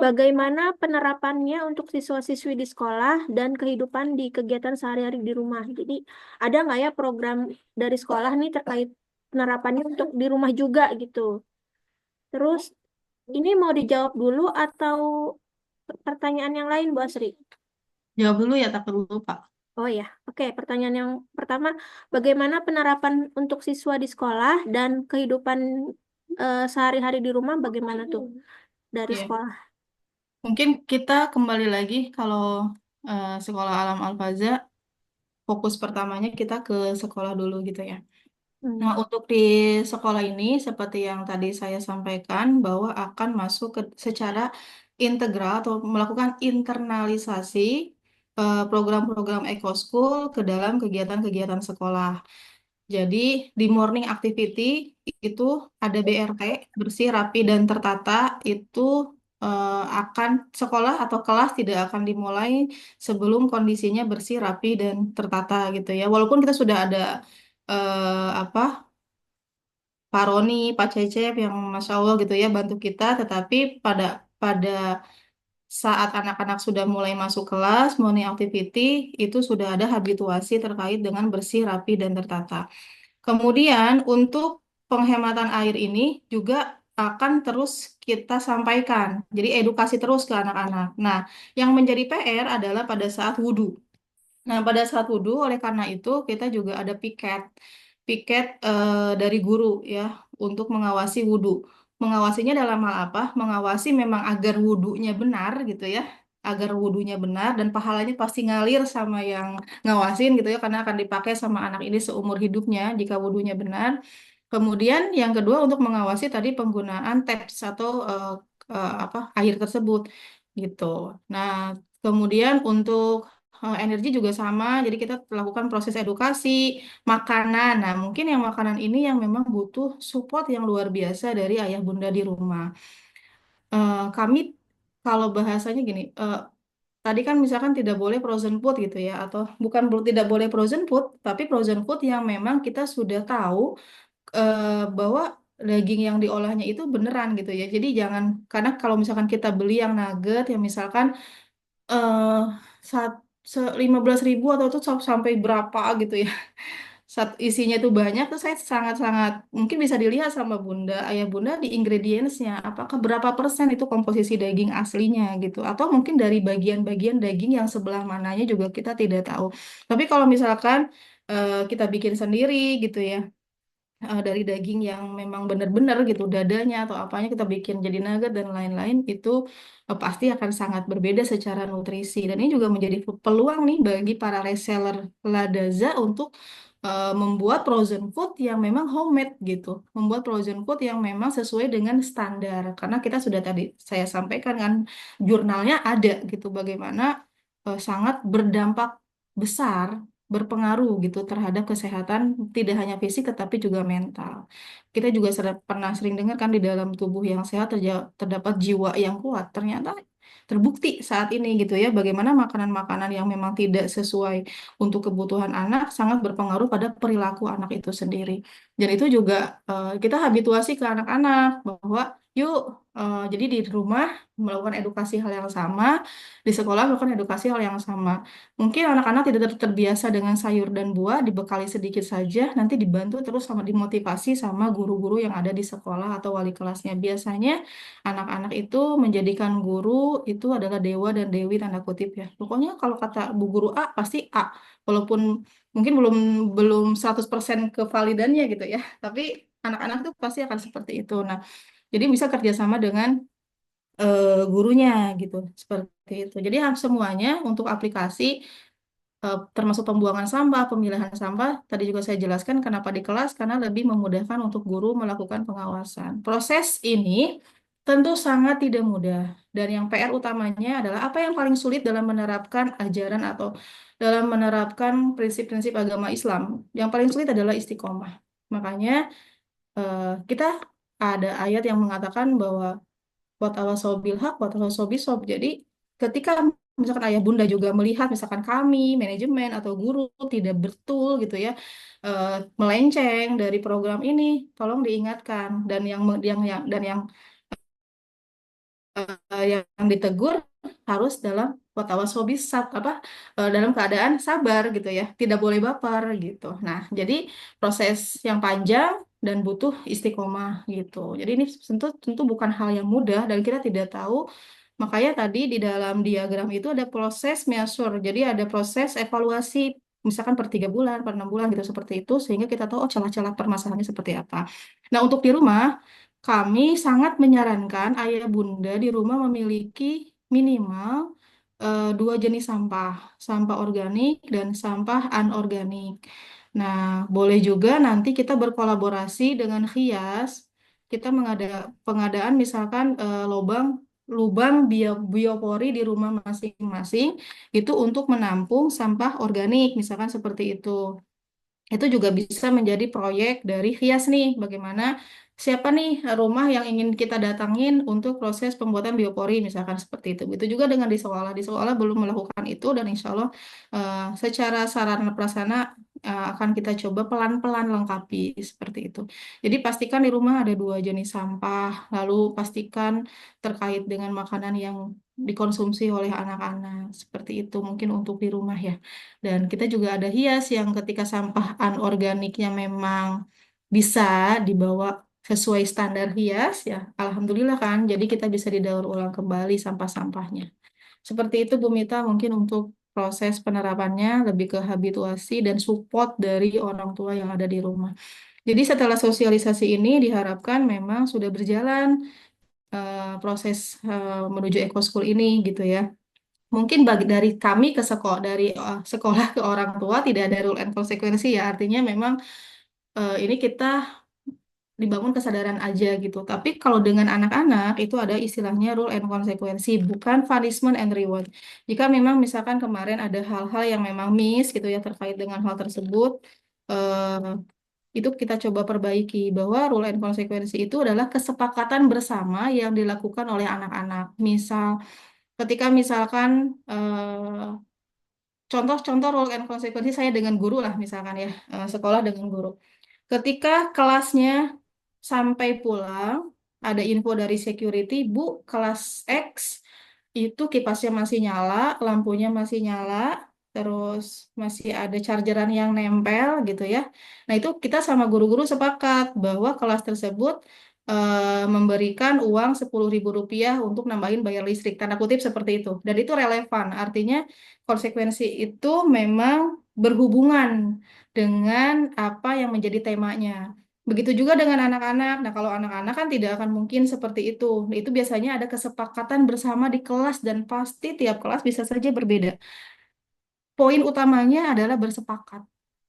bagaimana penerapannya untuk siswa-siswi di sekolah dan kehidupan di kegiatan sehari-hari di rumah. Jadi ada nggak ya program dari sekolah nih terkait penerapannya untuk di rumah juga gitu. Terus ini mau dijawab dulu atau pertanyaan yang lain, Bu Asri? Jawab dulu ya, tak perlu Pak. Oh ya, oke. Pertanyaan yang pertama, bagaimana penerapan untuk siswa di sekolah dan kehidupan sehari-hari di rumah, bagaimana tuh dari Oke. sekolah? Mungkin kita kembali lagi kalau sekolah Alam Al-Faza, fokus pertamanya kita ke sekolah dulu gitu ya. Nah, untuk di sekolah ini, seperti yang tadi saya sampaikan, bahwa akan masuk ke secara integral atau melakukan internalisasi program-program ekoschool ke dalam kegiatan-kegiatan sekolah. Jadi, di morning activity itu ada BRT, bersih, rapi, dan tertata, itu akan sekolah atau kelas tidak akan dimulai sebelum kondisinya bersih, rapi, dan tertata gitu ya. Walaupun kita sudah ada apa Pak Roni, Pak Cecep yang Masya Allah gitu ya bantu kita, tetapi pada pada saat anak-anak sudah mulai masuk kelas, morning activity, itu sudah ada habituasi terkait dengan bersih, rapi, dan tertata. Kemudian untuk penghematan air ini juga akan terus kita sampaikan. Jadi edukasi terus ke anak-anak. Nah, yang menjadi PR adalah pada saat wudhu. Nah, pada saat wudhu, oleh karena itu kita juga ada piket, dari guru ya untuk mengawasi wudhu. Mengawasinya dalam hal apa? Mengawasi memang agar wudhunya benar gitu ya, agar wudhunya benar dan pahalanya pasti ngalir sama yang ngawasin gitu ya, karena akan dipakai sama anak ini seumur hidupnya jika wudhunya benar. Kemudian yang kedua untuk mengawasi tadi penggunaan taps atau apa air tersebut gitu. Nah, kemudian untuk energi juga sama, jadi kita lakukan proses edukasi, makanan. Nah, mungkin yang makanan ini yang memang butuh support yang luar biasa dari ayah bunda di rumah. Kami kalau bahasanya gini, tadi kan misalkan tidak boleh frozen food gitu ya, atau bukan tidak boleh frozen food, tapi frozen food yang memang kita sudah tahu bahwa daging yang diolahnya itu beneran gitu ya. Jadi jangan, karena kalau misalkan kita beli yang nugget yang misalkan eh saat 15.000 atau tuh sampai berapa gitu ya. Saat isinya itu banyak tuh saya sangat-sangat mungkin bisa dilihat sama bunda, ayah bunda di ingredientsnya apakah berapa persen itu komposisi daging aslinya gitu, atau mungkin dari bagian-bagian daging yang sebelah mananya juga kita tidak tahu. Tapi kalau misalkan kita bikin sendiri gitu ya, dari daging yang memang benar-benar gitu dadanya atau apanya kita bikin jadi nugget dan lain-lain itu pasti akan sangat berbeda secara nutrisi, dan ini juga menjadi peluang nih bagi para reseller Ladaza untuk membuat frozen food yang memang homemade gitu, membuat frozen food yang memang sesuai dengan standar, karena kita sudah tadi saya sampaikan kan jurnalnya ada gitu bagaimana sangat berdampak besar, berpengaruh gitu terhadap kesehatan tidak hanya fisik tetapi juga mental. Kita juga pernah sering dengar kan di dalam tubuh yang sehat terdapat jiwa yang kuat. Ternyata terbukti saat ini gitu ya bagaimana makanan-makanan yang memang tidak sesuai untuk kebutuhan anak sangat berpengaruh pada perilaku anak itu sendiri. Dan itu juga kita habituasi ke anak-anak bahwa yuk, jadi di rumah melakukan edukasi hal yang sama, di sekolah melakukan edukasi hal yang sama. Mungkin anak-anak tidak terbiasa dengan sayur dan buah, dibekali sedikit saja, nanti dibantu terus sama dimotivasi sama guru-guru yang ada di sekolah atau wali kelasnya. Biasanya anak-anak itu menjadikan guru itu adalah dewa dan dewi tanda kutip ya. Pokoknya kalau kata bu guru A pasti A, walaupun mungkin belum belum 100% kevalidannya gitu ya. Tapi anak-anak itu pasti akan seperti itu. Nah, jadi bisa kerjasama dengan gurunya gitu, seperti itu. Jadi semuanya untuk aplikasi termasuk pembuangan sampah, pemilahan sampah, tadi juga saya jelaskan kenapa di kelas, karena lebih memudahkan untuk guru melakukan pengawasan. Proses ini tentu sangat tidak mudah, dan yang PR utamanya adalah apa yang paling sulit dalam menerapkan ajaran atau dalam menerapkan prinsip-prinsip agama Islam. Yang paling sulit adalah istiqomah. Makanya kita ada ayat yang mengatakan bahwa watawasaw bil haq, watawasaw bisob. Jadi ketika misalkan ayah bunda juga melihat misalkan kami manajemen atau guru tidak betul gitu ya, eh, melenceng dari program ini, tolong diingatkan, dan yang ditegur harus dalam watawasaw bisab apa dalam keadaan sabar gitu ya, tidak boleh baper gitu. Nah, jadi proses yang panjang dan butuh istiqomah gitu. Jadi ini tentu tentu bukan hal yang mudah dan kita tidak tahu. Makanya tadi di dalam diagram itu ada proses measure. Jadi ada proses evaluasi misalkan per 3 bulan, per 6 bulan gitu seperti itu, sehingga kita tahu oh celah-celah permasalahannya seperti apa. Nah, untuk di rumah kami sangat menyarankan ayah bunda di rumah memiliki minimal 2 jenis sampah, sampah organik dan sampah anorganik. Nah, boleh juga nanti kita berkolaborasi dengan Hias, kita pengadaan misalkan lubang biopori di rumah masing-masing itu untuk menampung sampah organik, misalkan seperti itu. Itu juga bisa menjadi proyek dari Hias nih. Bagaimana siapa nih rumah yang ingin kita datangin untuk proses pembuatan biopori misalkan seperti itu. Itu juga dengan di sekolah. Di sekolah belum melakukan itu dan insya Allah secara sarana prasarana akan kita coba pelan-pelan lengkapi seperti itu. Jadi pastikan di rumah ada 2 jenis sampah. Lalu pastikan terkait dengan makanan yang dikonsumsi oleh anak-anak seperti itu mungkin untuk di rumah ya. Dan kita juga ada Hias yang ketika sampah anorganiknya memang bisa dibawa sesuai standar Hias ya. Alhamdulillah kan. Jadi kita bisa didaur ulang kembali sampah-sampahnya. Seperti itu Bu Mita mungkin untuk proses penerapannya lebih ke habituasi dan support dari orang tua yang ada di rumah. Jadi setelah sosialisasi ini diharapkan memang sudah berjalan proses menuju ekoschool ini gitu ya. Mungkin bagi dari kami ke sekolah dari sekolah ke orang tua tidak ada rule and konsekuensi ya. Artinya memang ini kita dibangun kesadaran aja gitu. Tapi kalau dengan anak-anak itu ada istilahnya rule and konsekuensi, bukan punishment and reward. Jika memang misalkan kemarin ada hal-hal yang memang miss gitu ya terkait dengan hal tersebut, itu kita coba perbaiki bahwa rule and konsekuensi itu adalah kesepakatan bersama yang dilakukan oleh anak-anak. Misal ketika misalkan contoh-contoh role and konsekuensi saya dengan guru lah misalkan ya, sekolah dengan guru. Ketika kelasnya sampai pulang, ada info dari security, Bu, kelas X itu kipasnya masih nyala, lampunya masih nyala, terus masih ada chargeran yang nempel gitu ya. Nah, itu kita sama guru-guru sepakat bahwa kelas tersebut memberikan uang Rp10.000 untuk nambahin bayar listrik, tanda kutip seperti itu. Dan itu relevan, artinya konsekuensi itu memang berhubungan dengan apa yang menjadi temanya. Begitu juga dengan anak-anak. Nah, kalau anak-anak kan tidak akan mungkin seperti itu. Nah, itu biasanya ada kesepakatan bersama di kelas dan pasti tiap kelas bisa saja berbeda. Poin utamanya adalah bersepakat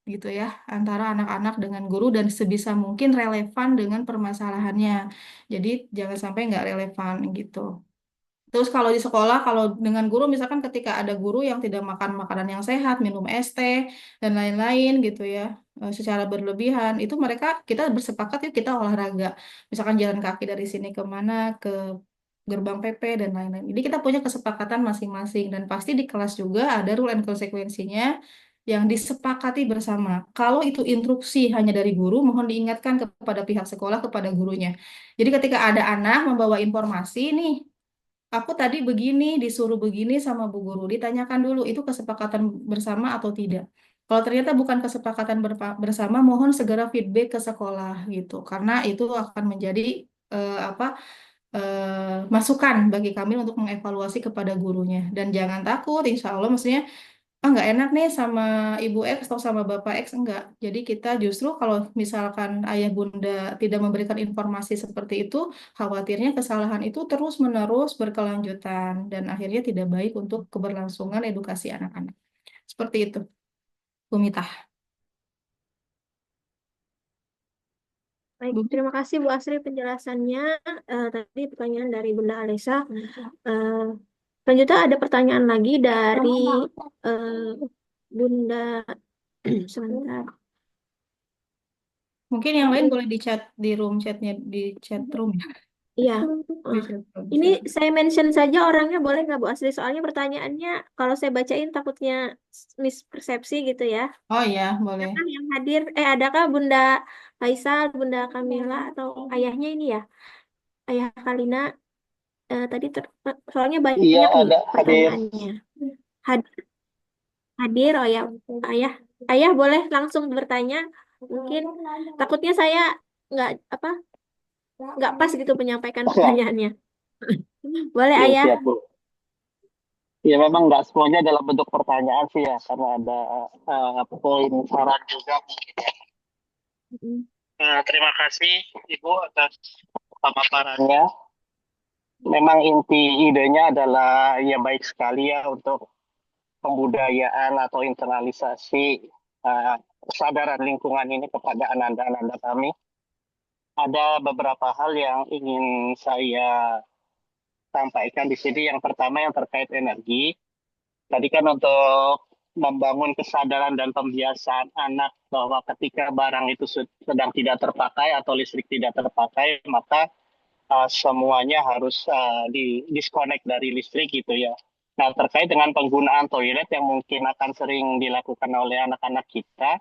gitu ya antara anak-anak dengan guru dan sebisa mungkin relevan dengan permasalahannya. Jadi jangan sampai nggak relevan gitu. Terus kalau di sekolah, kalau dengan guru, misalkan ketika ada guru yang tidak makan makanan yang sehat, minum es teh, dan lain-lain gitu ya, secara berlebihan, itu mereka, kita bersepakat yuk kita olahraga. Misalkan jalan kaki dari sini ke mana, ke gerbang PP, dan lain-lain. Jadi kita punya kesepakatan masing-masing, dan pasti di kelas juga ada rule and konsekuensinya yang disepakati bersama. Kalau itu instruksi hanya dari guru, mohon diingatkan kepada pihak sekolah, kepada gurunya. Jadi ketika ada anak membawa informasi nih, aku tadi begini, disuruh begini sama Bu Guru. Ditanyakan dulu, itu kesepakatan bersama atau tidak. Kalau ternyata bukan kesepakatan bersama, mohon segera feedback ke sekolah gitu. Karena itu akan menjadi apa masukan bagi kami untuk mengevaluasi kepada gurunya. Dan jangan takut, insya Allah maksudnya nggak enak nih sama Ibu X atau sama Bapak X enggak. Jadi kita justru kalau misalkan ayah bunda tidak memberikan informasi seperti itu, khawatirnya kesalahan itu terus-menerus berkelanjutan dan akhirnya tidak baik untuk keberlangsungan edukasi anak-anak. Seperti itu, Bu Mita. Baik, Bu, terima kasih Bu Asri penjelasannya. Tadi pertanyaan dari Bunda Alesa. Eh, Selanjutnya ada pertanyaan lagi dari Bunda. Sebentar. mungkin yang lain boleh di chat di room chatnya di chat room ya. Iya. Di eh, chat room, Ini silakan. saya mention saja orangnya boleh nggak Bu Asri? Soalnya pertanyaannya kalau saya bacain takutnya mispersepsi gitu ya. Oh ya, boleh. Kan yang hadir, adakah Bunda Faisal, Bunda Kamila atau ayahnya ini ya? Ayah Kalina tadi soalnya Iya, banyak nih ada hadir. pertanyaannya. Hadir, hadir, oh ya, ayah, ayah boleh langsung bertanya. Mungkin takutnya saya nggak apa nggak pas gitu menyampaikan pertanyaannya. Boleh Iya, ayah. siap, Bu. Ya, memang nggak semuanya dalam bentuk pertanyaan sih ya, karena ada poin saran juga mungkin ya. Mm. Terima kasih Ibu atas pemaparannya. memang inti idenya adalah ya baik sekali ya untuk pembudayaan atau internalisasi kesadaran lingkungan ini kepada anak-anak kami. Ada beberapa hal yang ingin saya sampaikan di sini. Yang pertama yang terkait energi. Tadi kan untuk membangun kesadaran dan pembiasaan anak bahwa ketika barang itu sedang tidak terpakai atau listrik tidak terpakai, maka semuanya harus di disconnect dari listrik gitu ya. Nah, terkait dengan penggunaan toilet yang mungkin akan sering dilakukan oleh anak-anak kita,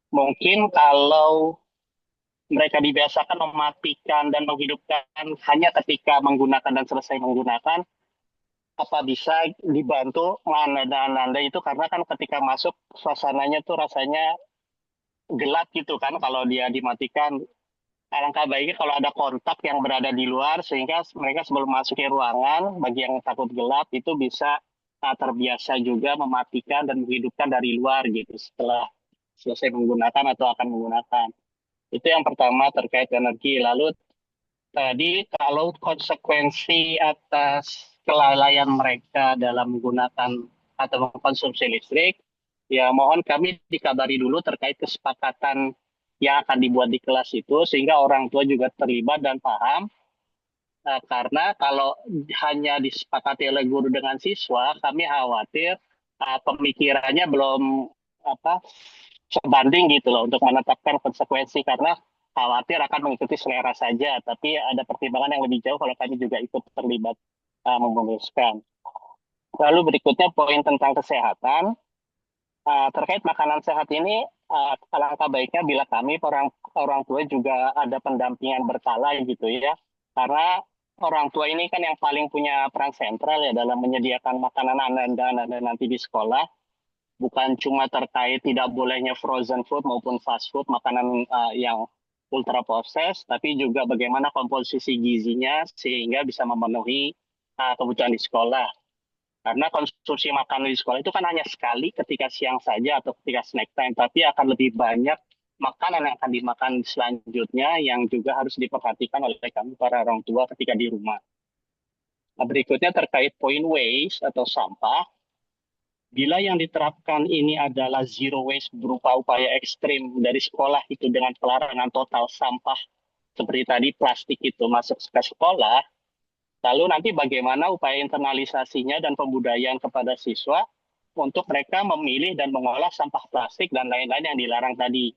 mungkin kalau mereka dibiasakan mematikan dan menghidupkan hanya ketika menggunakan dan selesai menggunakan, apa bisa dibantu menanda-nanda itu, karena kan ketika masuk suasananya tuh rasanya gelap gitu kan kalau dia dimatikan. Alangkah baiknya kalau ada kontak yang berada di luar sehingga mereka sebelum masuk ke ruangan, bagi yang takut gelap itu bisa terbiasa juga mematikan dan menghidupkan dari luar gitu setelah selesai menggunakan atau akan menggunakan. Itu yang pertama terkait energi. Lalu tadi kalau konsekuensi atas kelalaian mereka dalam menggunakan atau mengkonsumsi listrik, ya mohon kami dikabari dulu terkait kesepakatan yang akan dibuat di kelas itu sehingga orang tua juga terlibat dan paham. Karena kalau hanya disepakati oleh guru dengan siswa, kami khawatir pemikirannya belum apa sebanding gitu loh untuk menetapkan konsekuensi, karena khawatir akan mengikuti selera saja, tapi ada pertimbangan yang lebih jauh kalau kami juga ikut terlibat memutuskan. Lalu berikutnya poin tentang kesehatan. Terkait makanan sehat ini, alangkah baiknya bila kami orang orang tua juga ada pendampingan berkala gitu ya, karena orang tua ini kan yang paling punya peran sentral ya dalam menyediakan makanan anak-anak nanti di sekolah. Bukan cuma terkait tidak bolehnya frozen food maupun fast food, makanan yang ultra processed, tapi juga bagaimana komposisi gizinya sehingga bisa memenuhi kebutuhan di sekolah. Karena konsumsi makanan di sekolah itu kan hanya sekali ketika siang saja atau ketika snack time, tapi akan lebih banyak makanan yang akan dimakan selanjutnya yang juga harus diperhatikan oleh kami para orang tua ketika di rumah. Nah, berikutnya terkait poin waste atau sampah. Bila yang diterapkan ini adalah zero waste berupa upaya ekstrim dari sekolah itu dengan pelarangan total sampah seperti tadi plastik itu masuk ke sekolah, lalu nanti bagaimana upaya internalisasinya dan pembudayaan kepada siswa untuk mereka memilih dan mengolah sampah plastik dan lain-lain yang dilarang tadi.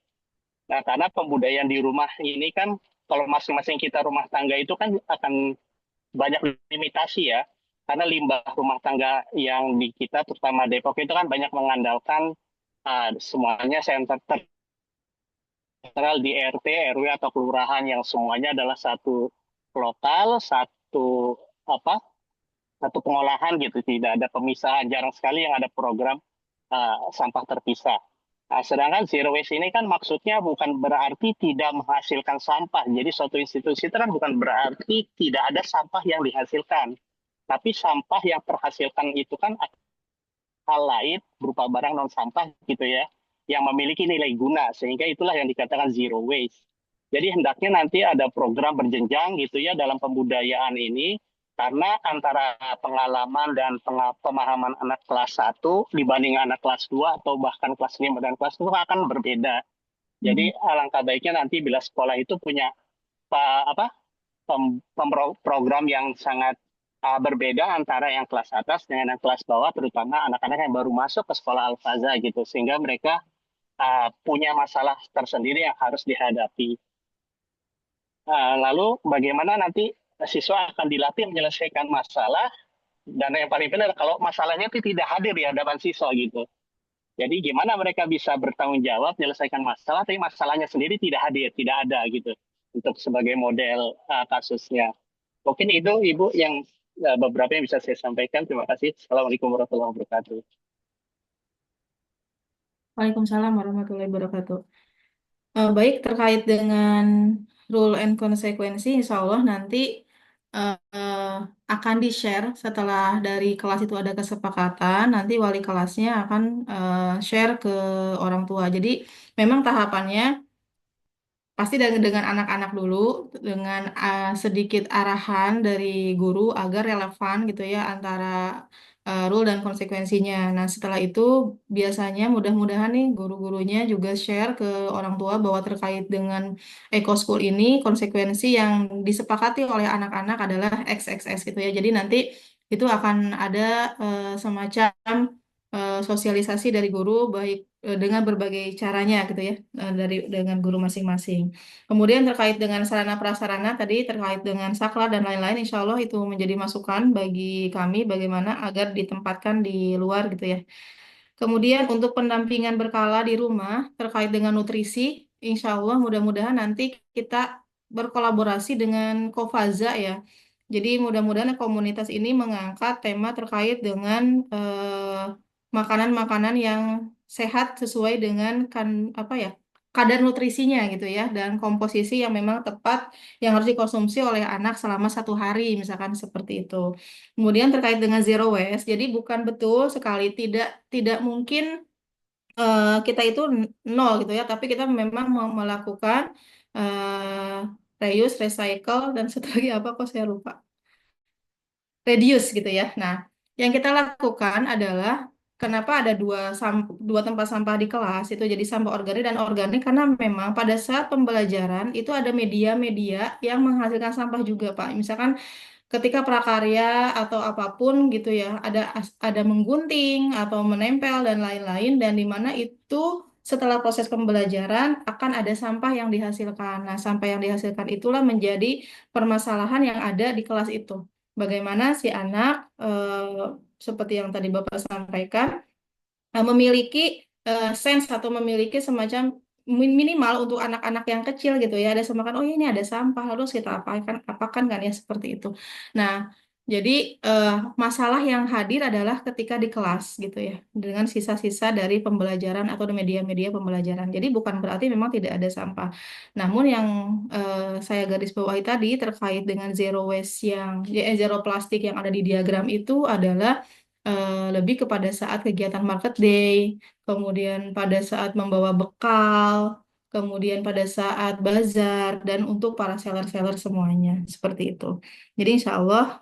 Nah, karena pembudayaan di rumah ini kan kalau masing-masing kita rumah tangga itu kan akan banyak limitasi ya. Karena limbah rumah tangga yang di kita, terutama Depok itu kan banyak mengandalkan semuanya sentral di RT, RW atau kelurahan yang semuanya adalah satu lokal, satu apa, satu pengolahan gitu, tidak ada pemisahan. Jarang sekali yang ada program sampah terpisah. Sedangkan zero waste ini kan maksudnya bukan berarti tidak menghasilkan sampah. Jadi suatu institusi itu kan bukan berarti tidak ada sampah yang dihasilkan. Tapi sampah yang terhasilkan itu kan hal lain berupa barang non sampah gitu ya, yang memiliki nilai guna, sehingga itulah yang dikatakan zero waste. Jadi hendaknya nanti ada program berjenjang gitu ya dalam pembudayaan ini, karena antara pengalaman dan pemahaman anak kelas 1 dibanding anak kelas 2 atau bahkan kelas 5 dan kelas 2 akan berbeda. Jadi alangkah baiknya nanti bila sekolah itu punya program yang sangat berbeda antara yang kelas atas dengan yang kelas bawah, terutama anak-anak yang baru masuk ke sekolah Al-Faza gitu, sehingga mereka punya masalah tersendiri yang harus dihadapi. Lalu bagaimana nanti siswa akan dilatih menyelesaikan masalah, dan yang paling penting adalah kalau masalahnya itu tidak hadir di hadapan siswa gitu. Jadi gimana mereka bisa bertanggung jawab menyelesaikan masalah, tapi masalahnya sendiri tidak hadir, tidak ada gitu, untuk sebagai model kasusnya. Mungkin itu Ibu yang beberapa yang bisa saya sampaikan. Terima kasih. Assalamualaikum warahmatullahi wabarakatuh. Waalaikumsalam warahmatullahi wabarakatuh. Baik, terkait dengan rule and konsekuensi, insya Allah nanti akan di-share setelah dari kelas itu ada kesepakatan, nanti wali kelasnya akan share ke orang tua. Jadi memang tahapannya pasti dengan anak-anak dulu, dengan sedikit arahan dari guru agar relevan gitu ya antara rule dan konsekuensinya. Nah, setelah itu biasanya mudah-mudahan nih guru-gurunya juga share ke orang tua bahwa terkait dengan Eco School ini konsekuensi yang disepakati oleh anak-anak adalah XXS gitu ya. Jadi nanti itu akan ada semacam sosialisasi dari guru baik dengan berbagai caranya gitu ya dari dengan guru masing-masing. Kemudian terkait dengan sarana prasarana tadi terkait dengan saklar dan lain-lain, insya Allah itu menjadi masukan bagi kami bagaimana agar ditempatkan di luar gitu ya. Kemudian untuk pendampingan berkala di rumah terkait dengan nutrisi, insya Allah mudah-mudahan nanti kita berkolaborasi dengan Kofaza ya. Jadi mudah-mudahan komunitas ini mengangkat tema terkait dengan makanan-makanan yang sehat sesuai dengan apa ya kadar nutrisinya gitu ya dan komposisi yang memang tepat yang harus dikonsumsi oleh anak selama 1 hari misalkan seperti itu. Kemudian terkait dengan zero waste, jadi bukan betul sekali tidak mungkin kita itu nol gitu ya, tapi kita memang mau melakukan reuse, recycle dan satu lagi apa kok saya lupa. Reduce gitu ya. Nah, yang kita lakukan adalah kenapa ada dua tempat sampah di kelas itu jadi sampah organik dan organik karena memang pada saat pembelajaran itu ada media-media yang menghasilkan sampah juga, Pak. Misalkan ketika prakarya atau apapun gitu ya, ada menggunting atau menempel dan lain-lain dan di mana itu setelah proses pembelajaran akan ada sampah yang dihasilkan. Nah, sampah yang dihasilkan itulah menjadi permasalahan yang ada di kelas itu. Bagaimana si anak seperti yang tadi Bapak sampaikan memiliki sense atau memiliki semacam minimal untuk anak-anak yang kecil gitu ya ada semakan oh ini ada sampah harus kita apakan kan ya seperti itu. Nah, jadi masalah yang hadir adalah ketika di kelas gitu ya dengan sisa-sisa dari pembelajaran atau media-media pembelajaran. Jadi bukan berarti memang tidak ada sampah. Namun yang saya garis bawahi tadi terkait dengan zero waste zero plastik yang ada di diagram itu adalah lebih kepada saat kegiatan market day, kemudian pada saat membawa bekal, kemudian pada saat bazar, dan untuk para seller-seller semuanya, seperti itu. Jadi insya Allah,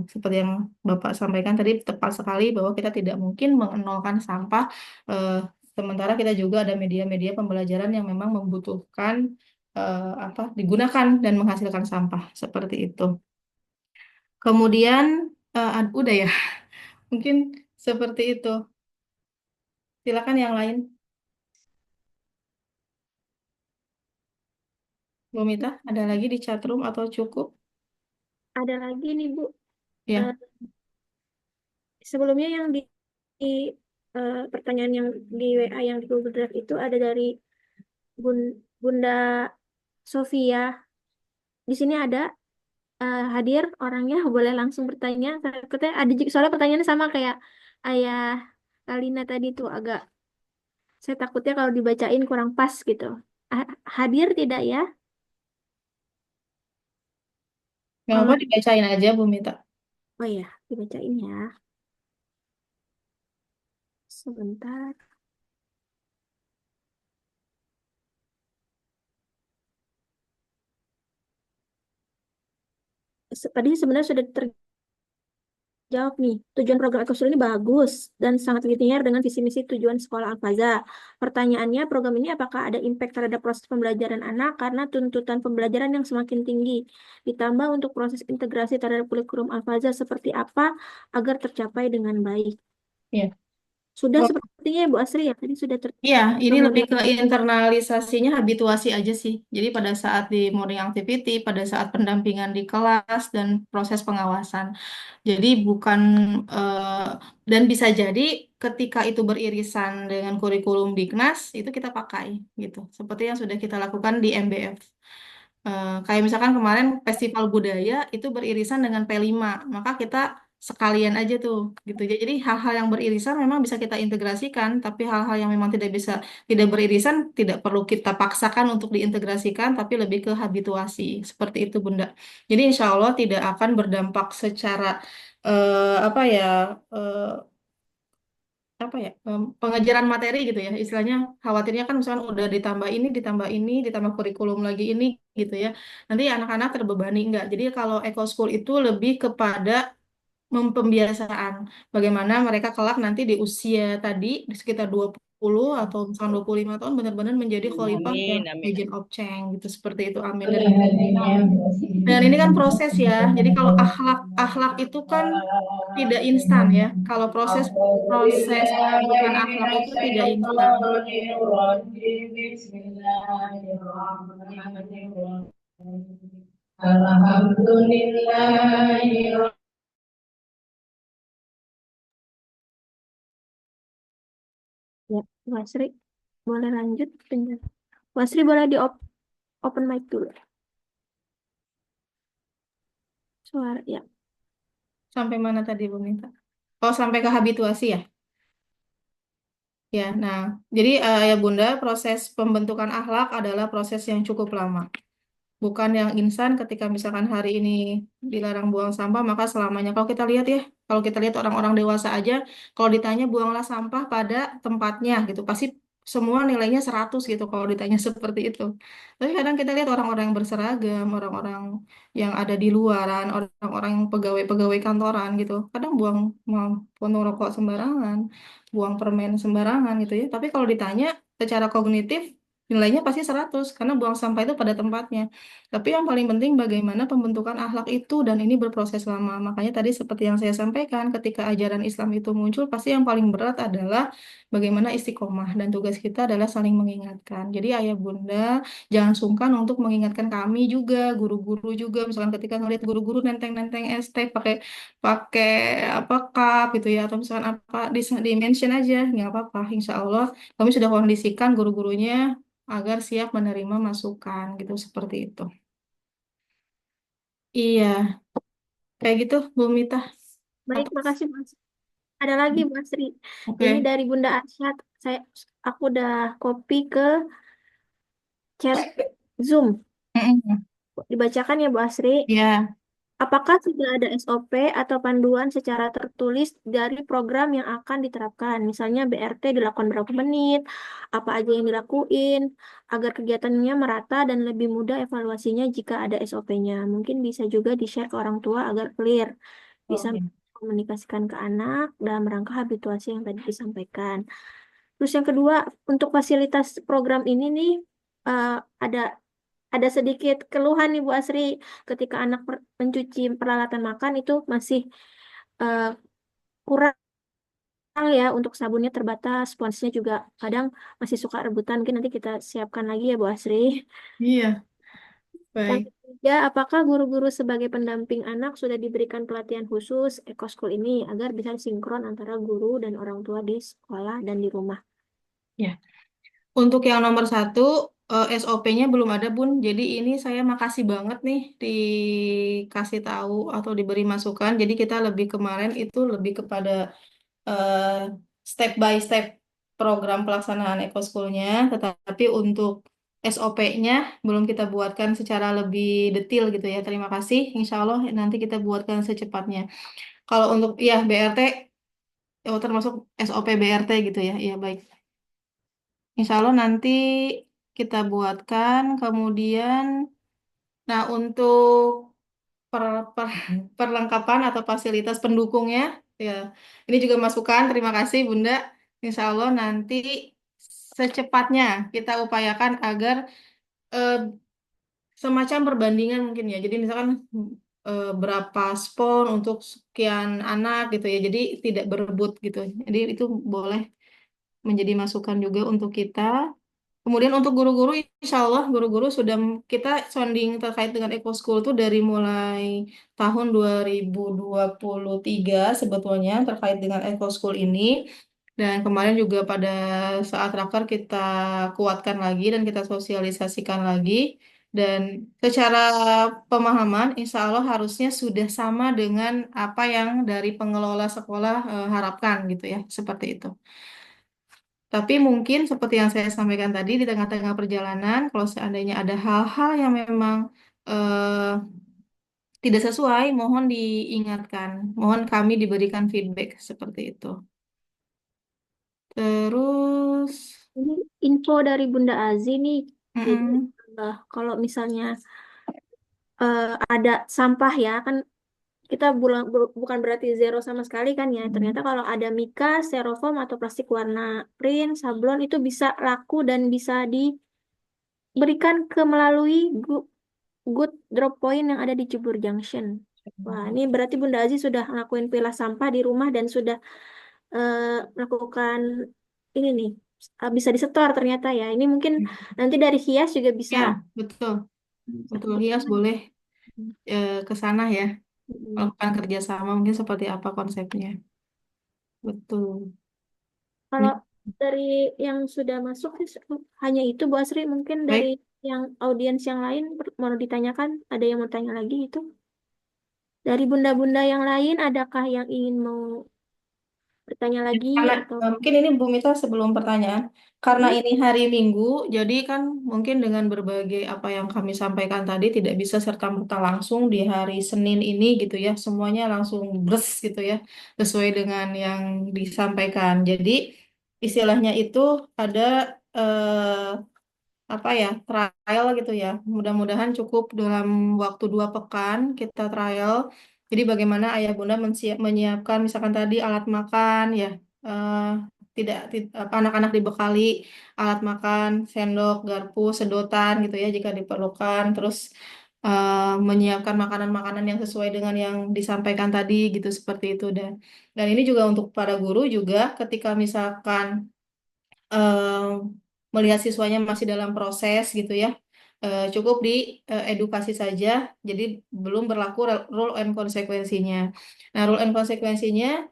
seperti yang Bapak sampaikan tadi, tepat sekali bahwa kita tidak mungkin mengenolkan sampah, eh, sementara kita juga ada media-media pembelajaran yang memang membutuhkan apa digunakan dan menghasilkan sampah, seperti itu. Kemudian, udah ya. Mungkin seperti itu. Silakan yang lain. Bu Mita, ada lagi di chatroom atau cukup? Ada lagi nih Bu. Ya, Eh, sebelumnya yang di, pertanyaan yang di WA yang di Google Drive itu ada dari Bunda Sofia. Di sini ada hadir orangnya boleh langsung bertanya. Takutnya ada juga soalnya pertanyaannya sama kayak Ayah Kalina tadi tuh agak saya takutnya kalau dibacain kurang pas gitu. Hadir tidak ya? nggak apa Kalau dibacain aja Bu Mita. oh ya dibacain ya. Sebentar. Tadi sebenarnya sudah terjawab nih. Tujuan program Ekosur ini bagus dan sangat linear dengan visi misi tujuan sekolah Al-Faza. Pertanyaannya, program ini apakah ada impact terhadap proses pembelajaran anak karena tuntutan pembelajaran yang semakin tinggi? Ditambah untuk proses integrasi terhadap kurikulum Al-Faza seperti apa agar tercapai dengan baik? Ya. Sudah Oh, sepertinya ya Bu Asri ya, tadi sudah iya, ini lebih ke termoderasi. internalisasinya habituasi aja sih. Jadi pada saat di morning activity, pada saat pendampingan di kelas dan proses pengawasan. Jadi bukan eh, dan bisa jadi ketika itu beririsan dengan kurikulum Dignas itu kita pakai gitu. Seperti yang sudah kita lakukan di MBF. Kayak misalkan kemarin festival budaya itu beririsan dengan P5, maka kita sekalian aja tuh gitu. Jadi hal-hal yang beririsan memang bisa kita integrasikan, tapi hal-hal yang memang tidak beririsan tidak perlu kita paksakan untuk diintegrasikan, tapi lebih ke habituasi seperti itu Bunda. Jadi insya Allah tidak akan berdampak secara apa ya apa ya, pengajaran materi gitu ya, istilahnya khawatirnya kan misalkan udah ditambah ini ditambah kurikulum lagi ini gitu ya, nanti anak-anak terbebani enggak. Jadi kalau eco school itu lebih kepada pembiasaan bagaimana mereka kelak nanti di usia tadi di sekitar 20 atau misalkan 25 tahun benar-benar menjadi khalifah dan Amin, amin, agent amin. of change gitu, seperti itu, amin. Dan ini kan proses ya. Jadi kalau akhlak akhlak itu kan tidak instan ya. Kalau proses proses pembentukan akhlak itu tidak instan. Ya, Bu Asri, boleh lanjut penjelasan. Bu Asri boleh di open mic dulu. Suara, ya. Sampai mana tadi Bu Minta? Oh, sampai ke habituasi ya. Ya, nah, jadi ya Bunda, proses pembentukan akhlak adalah proses yang cukup lama. Bukan yang instan ketika misalkan hari ini dilarang buang sampah, maka selamanya. Kalau kita lihat ya, kalau kita lihat orang-orang dewasa aja, kalau ditanya buanglah sampah pada tempatnya gitu, pasti semua nilainya 100 gitu kalau ditanya seperti itu. Tapi kadang kita lihat orang-orang yang berseragam, orang-orang yang ada di luaran, orang-orang yang pegawai-pegawai kantoran gitu, kadang buang puntung rokok sembarangan, buang permen sembarangan gitu ya. Tapi kalau ditanya secara kognitif, nilainya pasti 100 karena buang sampah itu pada tempatnya. Tapi yang paling penting bagaimana pembentukan akhlak itu, dan ini berproses lama. Makanya tadi seperti yang saya sampaikan, ketika ajaran Islam itu muncul, pasti yang paling berat adalah bagaimana istiqomah, dan tugas kita adalah saling mengingatkan. Jadi ayah bunda jangan sungkan untuk mengingatkan kami juga, guru-guru juga, misalkan ketika ngeliat guru-guru nenteng-nenteng ST pakai pakai apa cup gitu ya, atau misalkan apa di mention aja, nggak apa-apa. Insya Allah kami sudah kondisikan guru-gurunya agar siap menerima masukan gitu, seperti itu. Iya, kayak gitu Bu Mita. Baik, Atau makasih Bu Asri. Ada lagi Bu Asri. Ini oke. dari Bunda Arsyad. Aku udah copy ke chat Zoom. Mm-mm. Dibacakan ya Bu Asri. Ya, Apakah sudah ada SOP atau panduan secara tertulis dari program yang akan diterapkan? Misalnya BRT dilakukan berapa menit, apa aja yang dilakuin, agar kegiatannya merata dan lebih mudah evaluasinya jika ada SOP-nya. Mungkin bisa juga di-share ke orang tua agar clear. Bisa oke. komunikasikan ke anak dalam rangka habituasi yang tadi disampaikan. Terus yang kedua, untuk fasilitas program ini nih, eh, ada ada sedikit keluhan nih Bu Asri, ketika anak mencuci peralatan makan itu masih eh, kurang ya, untuk sabunnya terbatas, sponsnya juga kadang masih suka rebutan. Mungkin nanti kita siapkan lagi ya Bu Asri. Iya, Yang baik. ketiga, apakah guru-guru sebagai pendamping anak sudah diberikan pelatihan khusus ekoskul ini agar bisa sinkron antara guru dan orang tua di sekolah dan di rumah? Ya. Untuk yang nomor satu, SOP-nya belum ada, Bun. Jadi ini saya makasih banget nih dikasih tahu atau diberi masukan. Jadi kita lebih kemarin itu lebih kepada eh, step by step program pelaksanaan ekoskulnya, tetapi untuk SOP-nya belum kita buatkan secara lebih detail gitu ya. Terima kasih. Insya Allah nanti kita buatkan secepatnya. Kalau untuk ya BRT, oh, termasuk SOP BRT gitu ya. Iya baik. Insya Allah nanti kita buatkan. Kemudian, nah untuk perlengkapan atau fasilitas pendukungnya, ya ini juga masukan. Terima kasih Bunda. Insya Allah nanti secepatnya kita upayakan agar eh, semacam perbandingan mungkin ya. Jadi misalkan berapa spon untuk sekian anak gitu ya. Jadi tidak berebut gitu. Jadi itu boleh menjadi masukan juga untuk kita. Kemudian untuk guru-guru, insya Allah guru-guru sudah kita sounding terkait dengan Eco School itu dari mulai tahun 2023 sebetulnya terkait dengan Eco School ini. Dan kemarin juga pada saat raker kita kuatkan lagi dan kita sosialisasikan lagi. Dan secara pemahaman, insya Allah harusnya sudah sama dengan apa yang dari pengelola sekolah harapkan gitu ya, seperti itu. Tapi mungkin seperti yang saya sampaikan tadi di tengah-tengah perjalanan, kalau seandainya ada hal-hal yang memang eh, tidak sesuai, mohon diingatkan, mohon kami diberikan feedback seperti itu. info dari Bunda Azi nih. Jadi Mm-mm. kalau misalnya ada sampah ya kan kita bukan berarti zero sama sekali kan ya. Ternyata kalau ada mika, styrofoam atau plastik warna print, sablon itu bisa laku dan bisa diberikan ke melalui good drop point yang ada di Cibur Junction. Wah, ini berarti Bunda Aziz sudah ngelakuin pilah sampah di rumah dan sudah eh, melakukan ini nih, bisa disetor ternyata ya. Ini mungkin nanti dari Hias juga bisa. Ya, betul. Betul, Hias boleh ke sana ya, Mm-mm. melakukan kerjasama mungkin seperti apa konsepnya. Betul. Kalau dari yang sudah masuk hanya itu Bu Asri, mungkin dari Baik, yang audiens yang lain mau ditanyakan, ada yang mau tanya lagi itu? Dari bunda-bunda yang lain, adakah yang ingin mau bertanya lagi karena atau mungkin ini Bu Mita sebelum pertanyaan, karena Mm-mm. ini hari Minggu, jadi kan mungkin dengan berbagai apa yang kami sampaikan tadi tidak bisa serta-merta langsung di hari Senin ini gitu ya, semuanya langsung bres gitu ya, sesuai dengan yang disampaikan. Jadi istilahnya itu ada apa ya, trial gitu ya. Mudah-mudahan cukup dalam waktu 2 pekan kita trial. Jadi bagaimana ayah bunda menyiapkan misalkan tadi alat makan ya, eh, apa, anak-anak dibekali alat makan, sendok, garpu, sedotan gitu ya jika diperlukan. Terus menyiapkan makanan-makanan yang sesuai dengan yang disampaikan tadi gitu seperti itu, dan ini juga untuk para guru juga ketika misalkan eh, melihat siswanya masih dalam proses gitu ya, cukup di edukasi saja, jadi belum berlaku rule and konsekuensinya. Nah, rule and konsekuensinya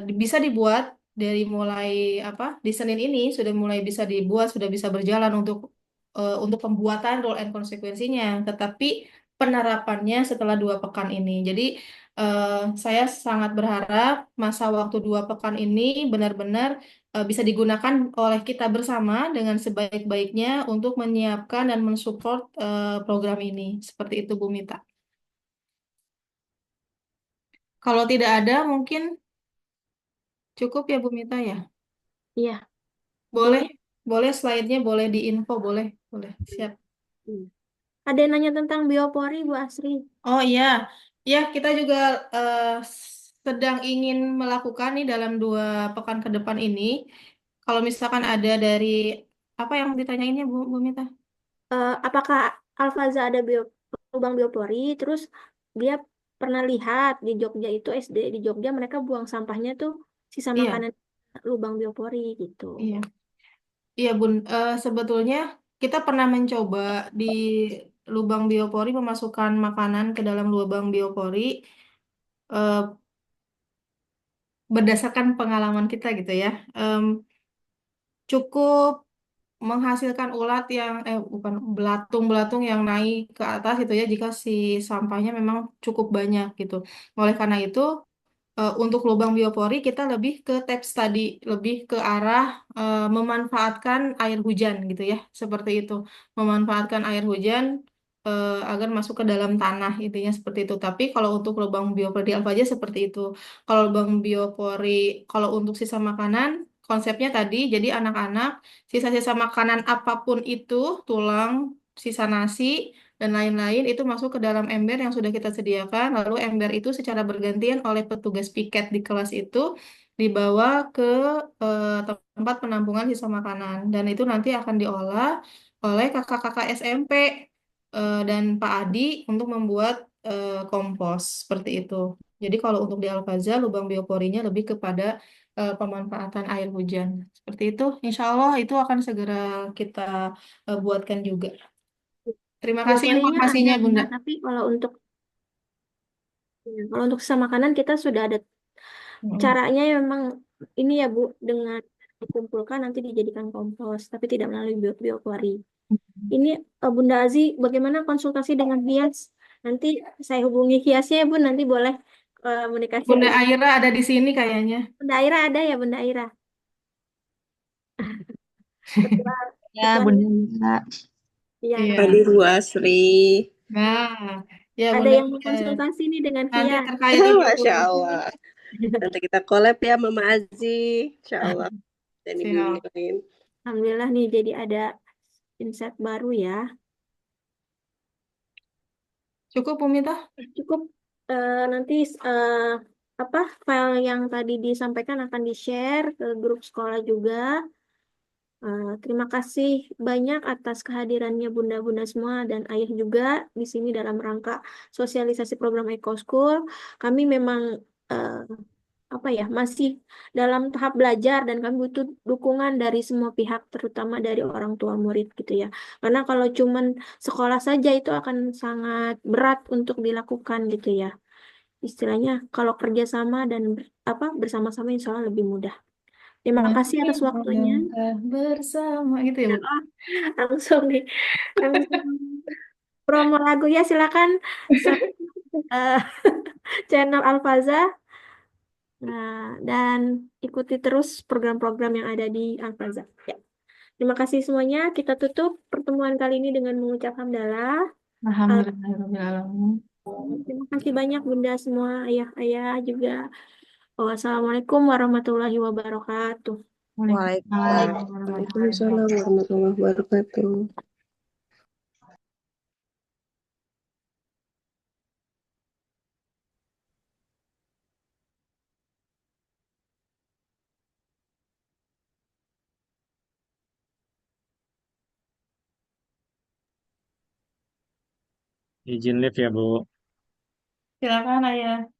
bisa dibuat dari mulai apa di Senin ini sudah mulai bisa dibuat, sudah bisa berjalan untuk pembuatan rule and konsekuensinya, tetapi penerapannya setelah 2 pekan ini. Jadi saya sangat berharap masa waktu 2 pekan ini benar-benar bisa digunakan oleh kita bersama dengan sebaik-baiknya untuk menyiapkan dan mensupport program ini. Seperti itu, Bu Mita. Kalau tidak ada, mungkin cukup ya, Bu Mita ya. iya. Boleh, boleh slide-nya boleh diinfo, boleh, boleh. Siap. Hmm. Ada yang nanya tentang biopori Bu Asri. Oh iya, ya kita juga eh, sedang ingin melakukan nih dalam 2 pekan ke depan ini. Kalau misalkan ada dari apa yang ditanyainnya, Bu Mita? Apakah Alfaza ada lubang biopori? Terus dia pernah lihat di Jogja itu SD di Jogja mereka buang sampahnya tuh sisa Iya, makanan lubang biopori gitu. iya. Iya Bun, sebetulnya kita pernah mencoba di lubang biopori memasukkan makanan ke dalam lubang biopori eh, berdasarkan pengalaman kita gitu ya. Cukup menghasilkan ulat yang bukan belatung-belatung yang naik ke atas gitu ya jika si sampahnya memang cukup banyak gitu. Oleh karena itu untuk lubang biopori kita lebih ke tips tadi, lebih ke arah memanfaatkan air hujan gitu ya, seperti itu. Memanfaatkan air hujan agar masuk ke dalam tanah, intinya seperti itu. Tapi kalau untuk lubang biopori di Alfaja seperti itu. Kalau lubang biopori, kalau untuk sisa makanan, konsepnya tadi, jadi anak-anak, sisa-sisa makanan apapun itu, tulang, sisa nasi, dan lain-lain itu masuk ke dalam ember yang sudah kita sediakan. Lalu ember itu secara bergantian oleh petugas piket di kelas itu dibawa ke tempat penampungan sisa makanan. Dan itu nanti akan diolah oleh kakak-kakak SMP dan Pak Adi untuk membuat kompos seperti itu. Jadi kalau untuk di Al-Faza, lubang bioporinya lebih kepada pemanfaatan air hujan. Seperti itu, insya Allah itu akan segera kita buatkan juga. Terima kasih Bioporinya ada informasinya, Bunda. ya, tapi kalau untuk sisa makanan kita sudah ada Mm. caranya ya memang ini ya Bu dengan dikumpulkan nanti dijadikan kompos tapi tidak melalui biopori. Ini Bunda Azi bagaimana konsultasi dengan Hias? Nanti saya hubungi Hiasnya ya Bu, nanti boleh komunikasi Bunda dengan Aira ada di sini kayaknya. Bunda Aira ada ya Bunda Aira? Ketua Ya, ketua Bunda. ya Iya. Tadi Bu Asri. Nah, ya ada Bunda. yang mau konsultasi nih dengan Nanti Hias. terkait ini, Bu. Masya Allah. Nanti kita collab ya Mama Azi. Insya Allah. Dan Siap. ibu-ibu lain. Alhamdulillah nih jadi ada insight baru ya. Cukup, Bu Mita? Cukup nanti apa file yang tadi disampaikan akan di-share ke grup sekolah juga. Terima kasih banyak atas kehadirannya bunda-bunda semua dan ayah juga di sini dalam rangka sosialisasi program Eco School. Kami memang eh, apa ya masih dalam tahap belajar dan kami butuh dukungan dari semua pihak, terutama dari orang tua murid gitu ya. Karena kalau cuman sekolah saja itu akan sangat berat untuk dilakukan gitu ya. Istilahnya kalau kerjasama dan bersama-sama insya Allah lebih mudah. Terima kasih Kami atas waktunya. melangkah bersama gitu ya, Ya, Bu. langsung nih, langsung promo lagu ya silakan eh, channel Alfaza. Nah, dan ikuti terus program-program yang ada di Alfaza. Ya. Terima kasih semuanya. Kita tutup pertemuan kali ini dengan mengucap hamdalah. Al- Alhamdulillahirobbilalamin. Terima kasih banyak Bunda semua, ayah-ayah juga. Wassalamualaikum warahmatullahi wabarakatuh. Waalaikumsalam Waalaikumsalam. warahmatullahi Waalaikumsalam wabarakatuh. warahmatullahi wabarakatuh. Izin live ya, Bu. Silakan, Ayah.